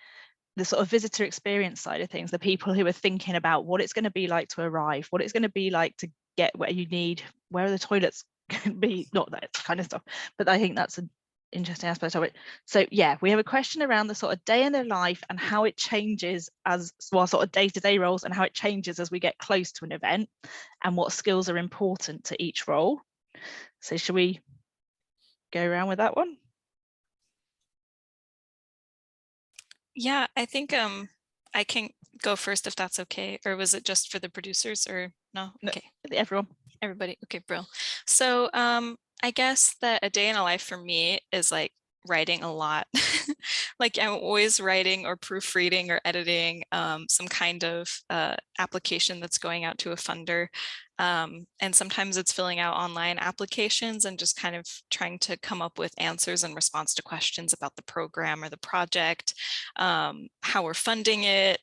sort of visitor experience side of things, the people who are thinking about what it's going to be like to arrive, what it's going to be like to get where you need, where are the toilets going to be, not that kind of stuff. But I think that's an interesting aspect of it. So yeah, we have a question around the sort of day in their life and how it changes as well, sort of day-to-day roles, and how it changes as we get close to an event, and what skills are important to each role. So should we go around with that one? Yeah, I think I can go first if that's okay. Or was it just for the producers or no? No, Okay. everyone. Everybody. Okay, Brill. So I guess that a day in a life for me is like writing a lot. Like I'm always writing or proofreading or editing some kind of application that's going out to a funder. And sometimes it's filling out online applications and just kind of trying to come up with answers in response to questions about the program or the project, how we're funding it,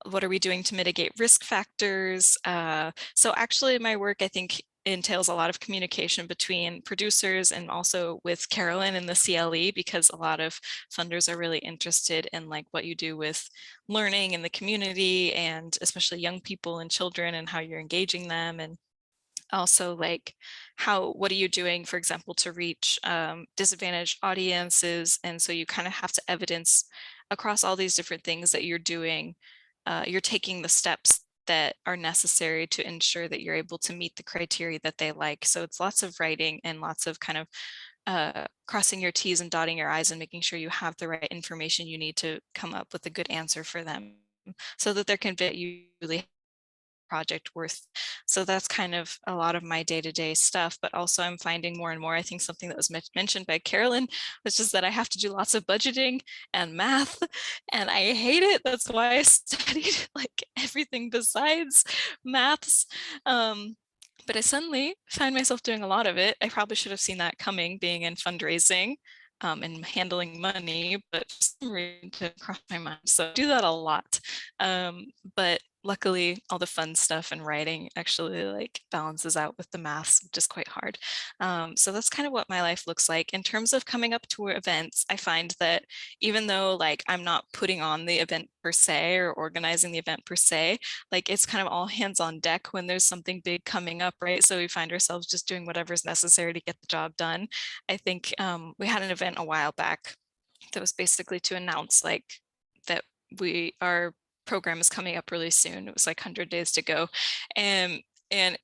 what are we doing to mitigate risk factors? So actually my work, I think, entails a lot of communication between producers and also with Carolyn and the CLE, because a lot of funders are really interested in like what you do with learning in the community, and especially young people and children, and how you're engaging them. And also like what are you doing, for example, to reach disadvantaged audiences. And so you kind of have to evidence across all these different things that you're doing, you're taking the steps that are necessary to ensure that you're able to meet the criteria that they like. So it's lots of writing and lots of kind of crossing your T's and dotting your I's and making sure you have the right information you need to come up with a good answer for them, so that they're convinced you really project worth. So that's kind of a lot of my day-to-day stuff. But also I'm finding more and more, I think something that was mentioned by Carolyn was just that I have to do lots of budgeting and math, and I hate it. That's why I studied like everything besides maths. But I suddenly find myself doing a lot of it. I probably should have seen that coming, being in fundraising and handling money, but for some reason to cross my mind. So I do that a lot. But luckily all the fun stuff and writing actually like balances out with the maths, which is quite hard. So that's kind of what my life looks like. In terms of coming up to events, I find that even though like I'm not putting on the event per se or organizing the event per se, like it's kind of all hands on deck when there's something big coming up, right? So we find ourselves just doing whatever's necessary to get the job done. I think we had an event a while back that was basically to announce like that our program is coming up really soon. It was like 100 days to go. And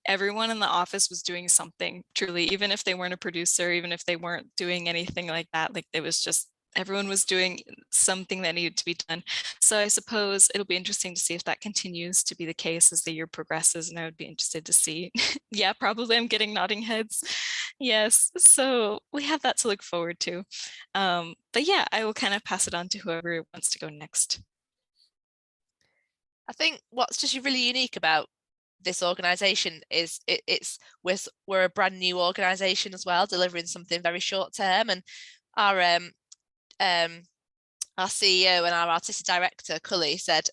everyone in the office was doing something, truly, even if they weren't a producer, even if they weren't doing anything like that, like it was just, everyone was doing something that needed to be done. So I suppose it'll be interesting to see if that continues to be the case as the year progresses. And I would be interested to see. Yeah, probably I'm getting nodding heads. Yes, so we have that to look forward to. But yeah, I will kind of pass it on to whoever wants to go next. I think what's just really unique about this organisation is we're a brand new organisation as well, delivering something very short term. And our CEO and our artistic director Cully said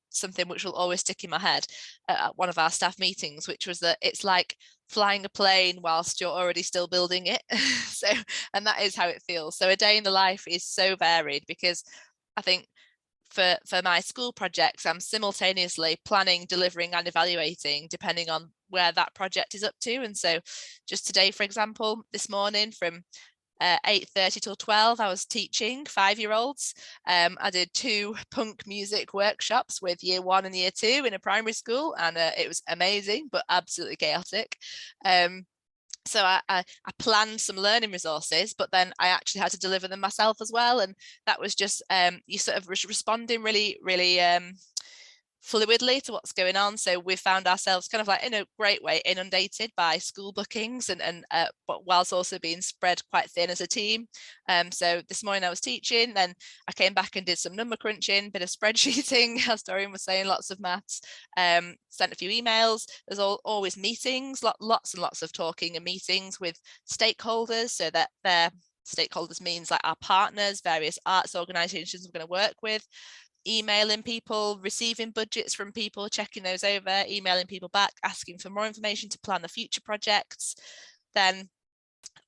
something which will always stick in my head at one of our staff meetings, which was that it's like flying a plane whilst you're already still building it. So, and that is how it feels. So a day in the life is so varied, because I think for my school projects, I'm simultaneously planning, delivering and evaluating depending on where that project is up to. And so just today, for example, this morning from 8:30 till 12, I was teaching 5-year-olds. I did 2 punk music workshops with year 1 and year 2 in a primary school, and it was amazing, but absolutely chaotic. So I planned some learning resources, but then I actually had to deliver them myself as well. And that was just you sort of responding really fluidly to what's going on. So we found ourselves kind of like in a great way inundated by school bookings, and but whilst also being spread quite thin as a team. So this morning I was teaching, then I came back and did some number crunching, bit of spreadsheeting, as Dorian was saying, lots of maths, sent a few emails. There's always meetings, lots and lots of talking and meetings with stakeholders, so that their stakeholders means like our partners, various arts organisations we're going to work with, emailing people, receiving budgets from people, checking those over, emailing people back, asking for more information to plan the future projects. Then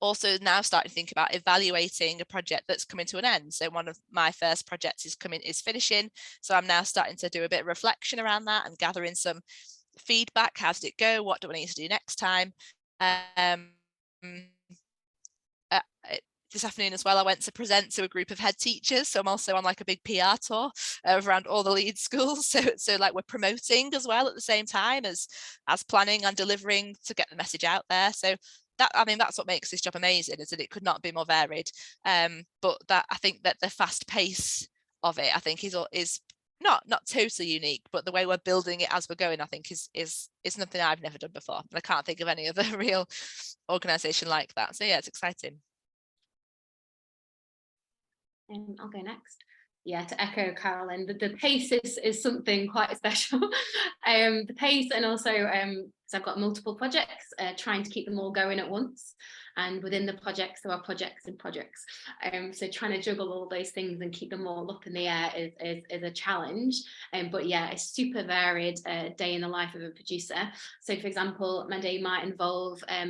also now starting to think about evaluating a project that's coming to an end. So one of my first projects is finishing. So I'm now starting to do a bit of reflection around that and gathering some feedback. How did it go? What do I need to do next time? This afternoon as well, I went to present to a group of head teachers. So I'm also on like a big PR tour around all the Leeds schools. So like we're promoting as well at the same time as planning and delivering to get the message out there. So that, I mean, that's what makes this job amazing, is that it could not be more varied. But that, I think that the fast pace of it, I think is not totally unique, but the way we're building it as we're going, I think is something I've never done before. And I can't think of any other real organisation like that. So yeah, it's exciting. I'll go next. Yeah, to echo Carolyn, the pace is something quite special. The pace, and also so I've got multiple projects, trying to keep them all going at once. And within the projects, there are projects and projects. So trying to juggle all those things and keep them all up in the air is a challenge. But yeah, a super varied day in the life of a producer. So for example, my day might involve a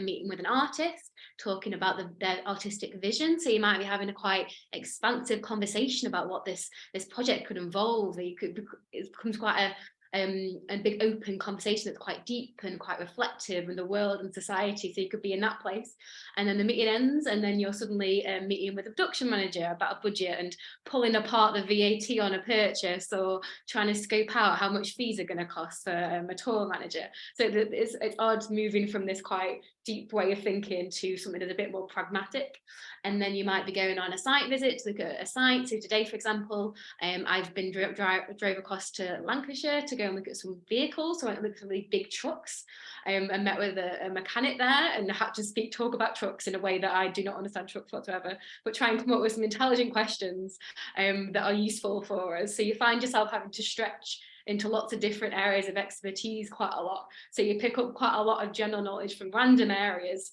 meeting with an artist, talking about their artistic vision. So you might be having a quite expansive conversation about what this project could involve. It becomes quite a big open conversation that's quite deep and quite reflective in the world and society. So you could be in that place, and then the meeting ends, and then you're suddenly meeting with a production manager about a budget and pulling apart the VAT on a purchase, or trying to scope out how much fees are going to cost for a tour manager. So it's odd moving from this quite deep way of thinking to something that's a bit more pragmatic. And then you might be going on a site visit to look at a site. So today, for example, I've been drove across to Lancashire to go and look at some vehicles. So I went and looked at some really big trucks, and met with a mechanic there, and had to talk about trucks in a way that I do not understand trucks whatsoever, but try and come up with some intelligent questions that are useful for us. So you find yourself having to stretch into lots of different areas of expertise quite a lot. So you pick up quite a lot of general knowledge from random areas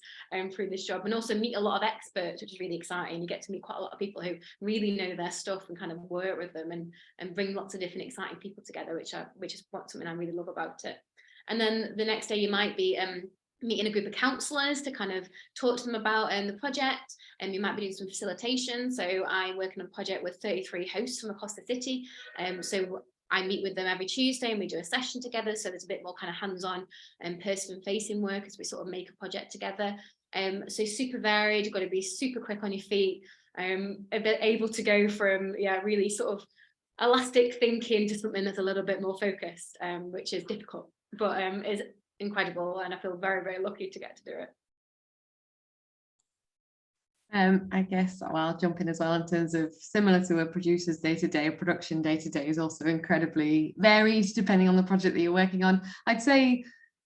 through this job, and also meet a lot of experts, which is really exciting. You get to meet quite a lot of people who really know their stuff and kind of work with them and bring lots of different exciting people together, which is something I really love about it. And then the next day you might be meeting a group of counsellors to kind of talk to them about the project, and you might be doing some facilitation. So I work on a project with 33 hosts from across the city. So I meet with them every Tuesday and we do a session together. So there's a bit more kind of hands-on and person-facing work as we sort of make a project together. So super varied. You've got to be super quick on your feet, a bit able to go from really sort of elastic thinking to something that's a little bit more focused, which is difficult, but is incredible, and I feel very, very lucky to get to do it. I guess I'll jump in as well in terms of, similar to a producer's day-to-day, a production day-to-day is also incredibly varied depending on the project that you're working on. I'd say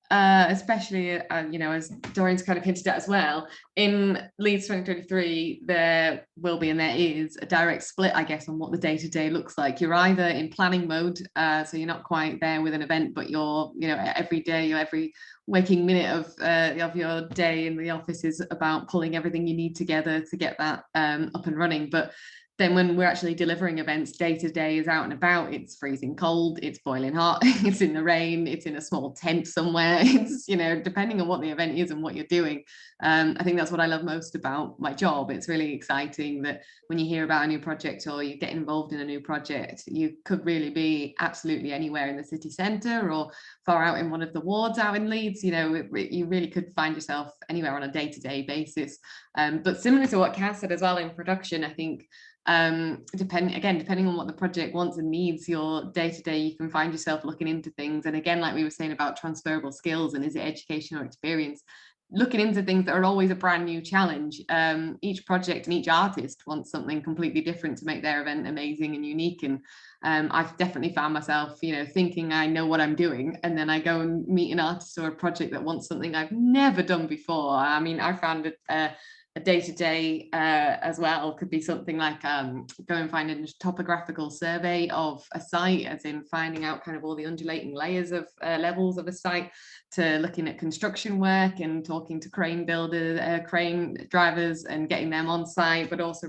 especially as Dorian's kind of hinted at as well, in Leeds 2023 there will be, and there is, a direct split, I guess, on what the day-to-day looks like. You're either in planning mode, so you're not quite there with an event, but you're every day, every waking minute of your day in the office is about pulling everything you need together to get that up and running. But then when we're actually delivering events, day to day is out and about. It's freezing cold, it's boiling hot, it's in the rain, it's in a small tent somewhere. It's, depending on what the event is and what you're doing. I think that's what I love most about my job. It's really exciting that when you hear about a new project or you get involved in a new project, you could really be absolutely anywhere in the city centre or far out in one of the wards out in Leeds. You really could find yourself anywhere on a day-to-day basis. But similar to what Cass said as well, in production, I think depending on what the project wants and needs, your day-to-day, you can find yourself looking into things. And again, like we were saying about transferable skills and is it education or experience, looking into things that are always a brand new challenge. Each project and each artist wants something completely different to make their event amazing and unique. And I've definitely found myself, thinking I know what I'm doing, and then I go and meet an artist or a project that wants something I've never done before. I mean, I found a day-to-day as well could be something like go and find a topographical survey of a site, as in finding out kind of all the undulating layers of levels of a site, to looking at construction work and talking to crane drivers and getting them on site, but also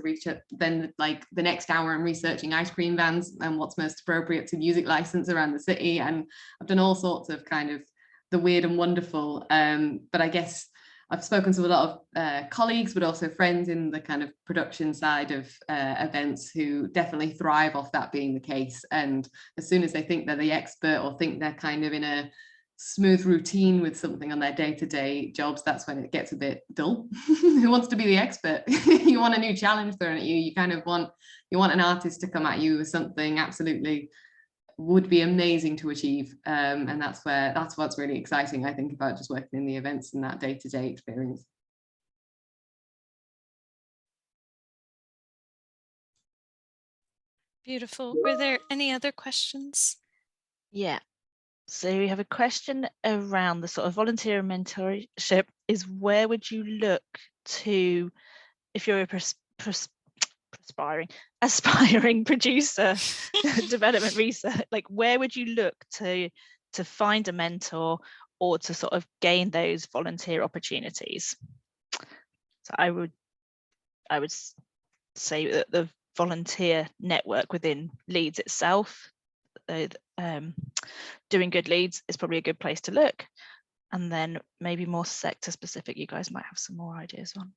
then like the next hour I'm researching ice cream vans and what's most appropriate to music license around the city. And I've done all sorts of kind of the weird and wonderful, but I guess I've spoken to a lot of colleagues, but also friends in the kind of production side of events who definitely thrive off that being the case. And as soon as they think they're the expert or think they're kind of in a smooth routine with something on their day-to-day jobs, that's when it gets a bit dull. Who wants to be the expert? You want a new challenge thrown at you. You kind of want an artist to come at you with something absolutely would be amazing to achieve, and that's what's really exciting, I think, about just working in the events and that day-to-day experience. Beautiful. Were there any other questions? Yeah. So we have a question around the sort of volunteer and mentorship is where would you look to, if you're a aspiring producer, development research, like where would you look to find a mentor or to sort of gain those volunteer opportunities? So I would say that the volunteer network within Leeds itself, doing good Leeds is probably a good place to look, and then maybe more sector specific, you guys might have some more ideas on.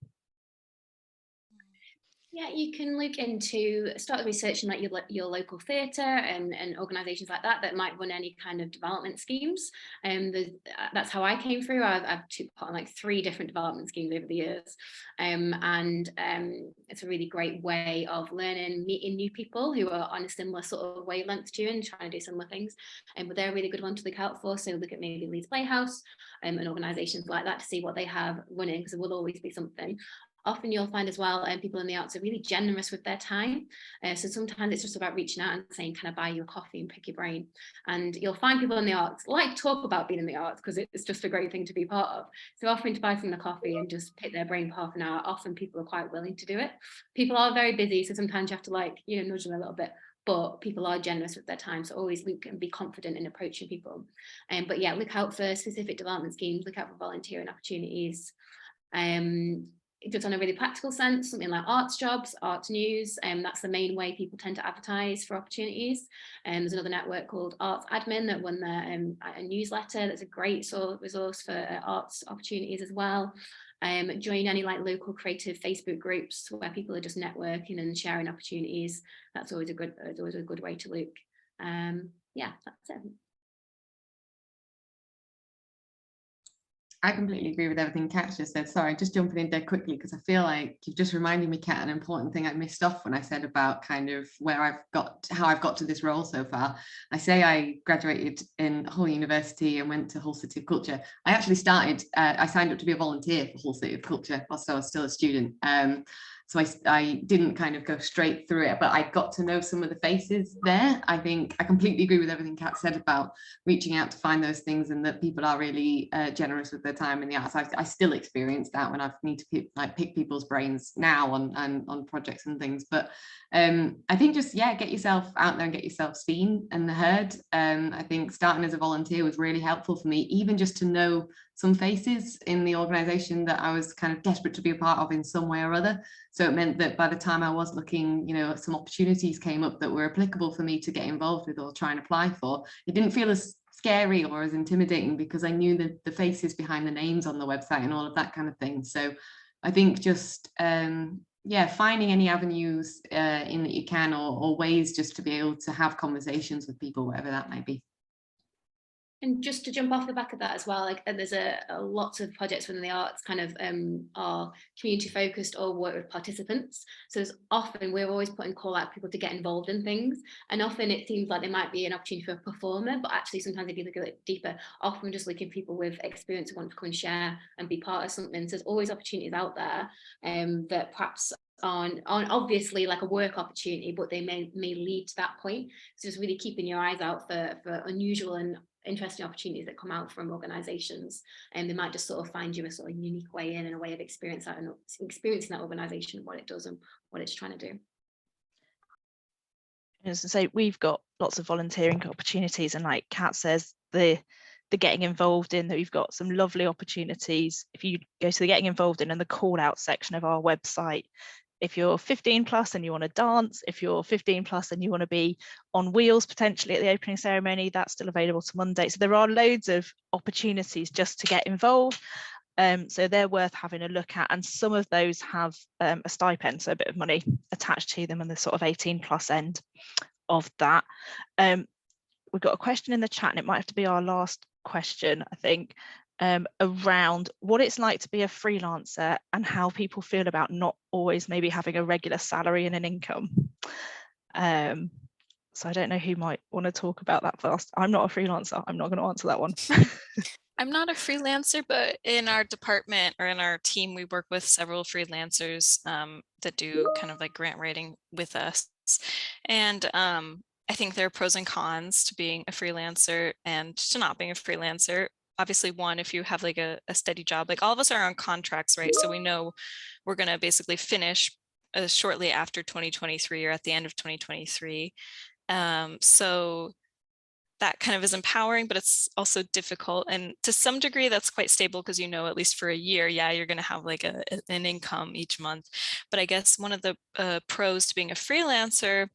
Yeah, you can look into, start researching like your local theatre and organisations like that might run any kind of development schemes. That's how I came through. I've took part in like 3 different development schemes over the years. It's a really great way of learning, meeting new people who are on a similar sort of wavelength to you and trying to do similar things. But they're a really good one to look out for. So look at maybe Leeds Playhouse and organisations like that to see what they have running, because there will always be something. Often you'll find as well, people in the arts are really generous with their time. So sometimes it's just about reaching out and saying, can I buy you a coffee and pick your brain? And you'll find people in the arts like talk about being in the arts because it's just a great thing to be part of. So offering to buy someone a coffee and just pick their brain for half an hour, often people are quite willing to do it. People are very busy, so sometimes you have to like, nudge them a little bit. But people are generous with their time, so always look and be confident in approaching people. But yeah, look out for specific development schemes, look out for volunteering opportunities. Just on a really practical sense, something like arts jobs, arts news, that's the main way people tend to advertise for opportunities. There's another network called Arts Admin that run their a newsletter that's a great sort of resource for arts opportunities as well. Join any like local creative Facebook groups where people are just networking and sharing opportunities. That's always a good way to look. Yeah, that's it. I completely agree with everything Kat just said. Sorry, just jumping in there quickly because I feel like you've just reminded me, Kat, an important thing I missed off when I said about kind of how I've got to this role so far. I say I graduated in Hull University and went to Hull City of Culture. I actually started, I signed up to be a volunteer for Hull City of Culture whilst I was still a student. So I didn't kind of go straight through it, but I got to know some of the faces there. I think I completely agree with everything Kat said about reaching out to find those things, and that people are really generous with their time in the arts. I still experience that when I need to pick people's brains now on projects and things. But I think just, yeah, get yourself out there and get yourself seen and heard. I think starting as a volunteer was really helpful for me, even just to know some faces in the organisation that I was kind of desperate to be a part of in some way or other. So it meant that by the time I was looking, some opportunities came up that were applicable for me to get involved with or try and apply for. It didn't feel as scary or as intimidating because I knew the faces behind the names on the website and all of that kind of thing. So I think just, finding any avenues in that you can or ways just to be able to have conversations with people, whatever that might be. And just to jump off the back of that as well, like there's a lots of projects within the arts kind of are community focused or work with participants. So there's often, we're always putting call out people to get involved in things. And often it seems like there might be an opportunity for a performer, but actually sometimes if you look a bit deeper, often just looking for people with experience who want to come and share and be part of something. So there's always opportunities out there that perhaps on obviously like a work opportunity, but they may lead to that point. So just really keeping your eyes out for unusual and interesting opportunities that come out from organisations, and they might just sort of find you a sort of unique way in and a way of experiencing that organisation, what it does and what it's trying to do. As I say, we've got lots of volunteering opportunities, and like Kat says, the getting involved in that, we've got some lovely opportunities. If you go to the getting involved in and the call out section of our website, if you're 15 plus and you want to dance, if you're 15 plus and you want to be on wheels potentially at the opening ceremony, that's still available to Monday. So there are loads of opportunities just to get involved. So they're worth having a look at, and some of those have a stipend, so a bit of money attached to them, and the sort of 18+ end of that. We've got a question in the chat, and it might have to be our last question, I think, around what it's like to be a freelancer and how people feel about not always maybe having a regular salary and an income. So I don't know who might want to talk about that first. I'm not a freelancer. I'm not going to answer that one. I'm not a freelancer, but in our department or in our team, we work with several freelancers that do kind of like grant writing with us. And I think there are pros and cons to being a freelancer and to not being a freelancer. Obviously, one, if you have like a steady job, like all of us are on contracts, right? So we know we're going to basically finish shortly after 2023 or at the end of 2023. So that kind of is empowering, but it's also difficult. And to some degree, that's quite stable because, you know, at least for a year, yeah, you're going to have like an income each month. But I guess one of the pros to being a freelancer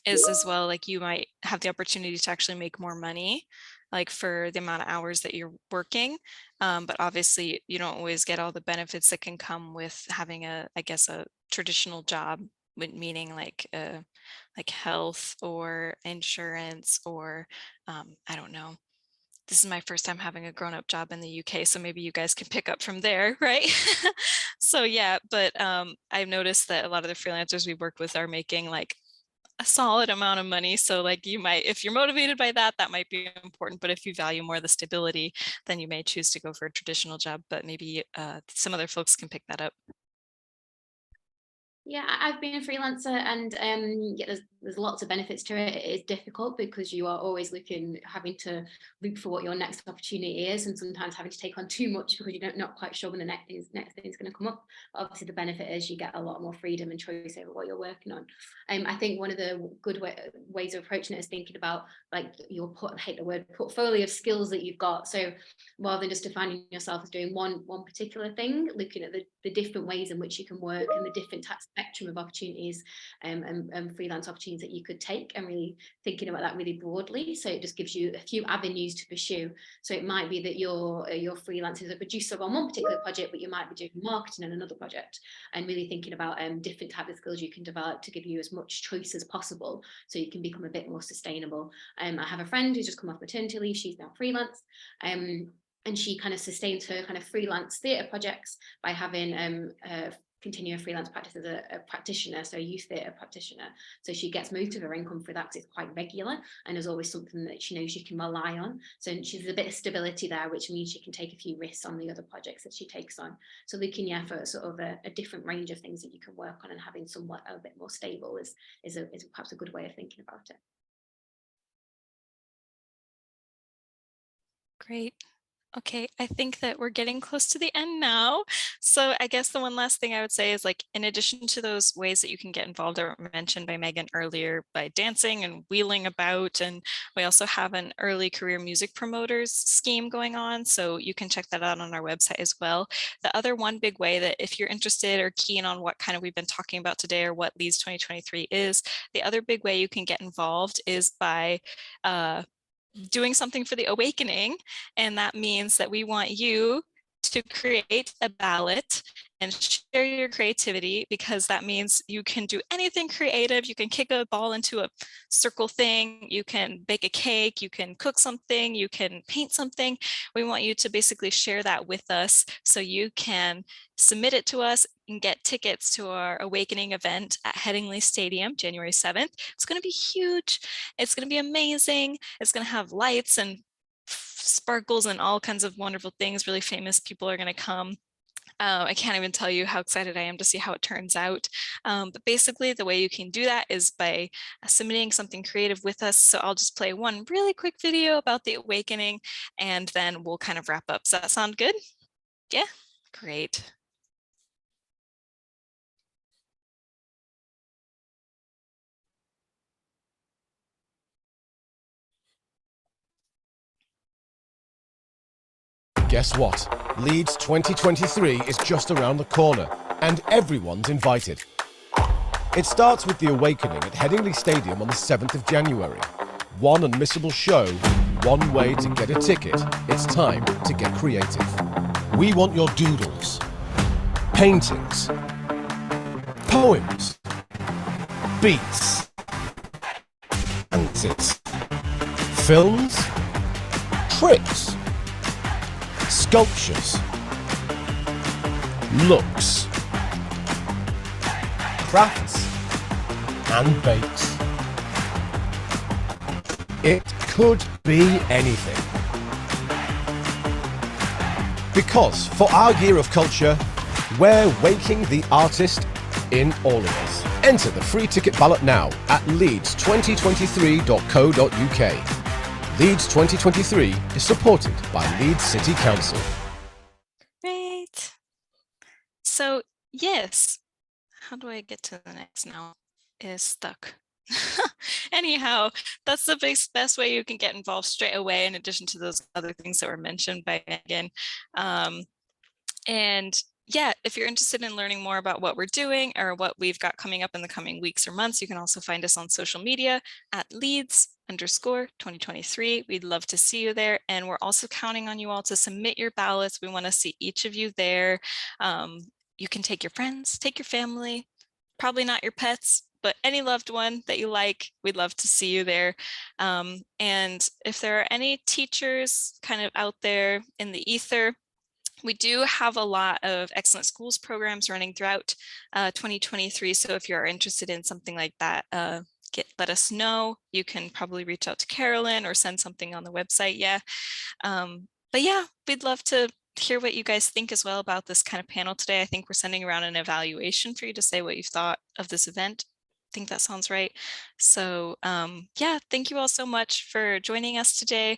is as well, like you might have the opportunity to actually make more money, like for the amount of hours that you're working. But obviously you don't always get all the benefits that can come with having I guess a traditional job, meaning like health or insurance or I don't know. This is my first time having a grown-up job in the UK, so maybe you guys can pick up from there, right? So yeah, but I've noticed that a lot of the freelancers we work with are making like a solid amount of money. So like you might, if you're motivated by that, that might be important. But if you value more the stability, then you may choose to go for a traditional job, but maybe some other folks can pick that up. Yeah, I've been a freelancer, and yeah, there's lots of benefits to it. It is difficult because you are always having to look for what your next opportunity is, and sometimes having to take on too much because you're not quite sure when the next thing is going to come up. But obviously, the benefit is you get a lot more freedom and choice over what you're working on. I think one of the good ways of approaching it is thinking about like I hate the word portfolio of skills that you've got. So rather than just defining yourself as doing one particular thing, looking at the different ways in which you can work and the different spectrum of opportunities and freelance opportunities that you could take, and really thinking about that really broadly. So it just gives you a few avenues to pursue. So it might be that you're freelance as a producer on one particular project, but you might be doing marketing on another project, and really thinking about different types of skills you can develop to give you as much choice as possible so you can become a bit more sustainable. I have a friend who's just come off maternity leave. She's now freelance. And she kind of sustains her kind of freelance theatre projects by having continue a freelance practice as a practitioner, so a youth theatre practitioner. So she gets most of her income for that because it's quite regular and there's always something that she knows she can rely on. So she's a bit of stability there, which means she can take a few risks on the other projects that she takes on. So looking for sort of a different range of things that you can work on, and having somewhat a bit more stable is perhaps a good way of thinking about it. Great. Okay, I think that we're getting close to the end now. So I guess the one last thing I would say is, like, in addition to those ways that you can get involved that were mentioned by Megan earlier, by dancing and wheeling about, and we also have an early career music promoters scheme going on. So you can check that out on our website as well. The other one big way that, if you're interested or keen on what kind of we've been talking about today or what Leeds 2023 is, the other big way you can get involved is by doing something for the awakening. And that means that we want you to create a ballot and share your creativity, because that means you can do anything creative. You can kick a ball into a circle thing, you can bake a cake, you can cook something, you can paint something. We want you to basically share that with us so you can submit it to us and get tickets to our Awakening event at Headingley Stadium, January 7th. It's going to be huge. It's going to be amazing. It's going to have lights and sparkles and all kinds of wonderful things. Really famous people are going to come. I can't even tell you how excited I am to see how it turns out. But basically the way you can do that is by submitting something creative with us. So I'll just play one really quick video about the awakening, and then we'll kind of wrap up. Does that sound good? Yeah, great. Guess what? Leeds 2023 is just around the corner, and everyone's invited. It starts with the Awakening at Headingley Stadium on the 7th of January. One unmissable show, one way to get a ticket. It's time to get creative. We want your doodles, paintings, poems, beats, dances, films, tricks, sculptures, looks, crafts and bakes. It could be anything. Because for our year of culture, we're waking the artist in all of us. Enter the free ticket ballot now at leeds2023.co.uk. Leeds 2023 is supported by Leeds City Council. Great. So yes, how do I get to the next now? Is stuck. Anyhow, that's the best way you can get involved straight away, in addition to those other things that were mentioned by Megan. And yeah, if you're interested in learning more about what we're doing or what we've got coming up in the coming weeks or months, you can also find us on social media at Leeds_2023. We'd love to see you there. And we're also counting on you all to submit your ballots. We want to see each of you there. You can take your friends, take your family, probably not your pets, but any loved one that you like, we'd love to see you there. And if there are any teachers kind of out there in the ether, we do have a lot of excellent schools programs running throughout 2023. So if you're interested in something like that, let us know. You can probably reach out to Carolyn or send something on the website. Yeah. But yeah, we'd love to hear what you guys think as well about this kind of panel today. I think we're sending around an evaluation for you to say what you thought of this event. I think that sounds right. So yeah, thank you all so much for joining us today.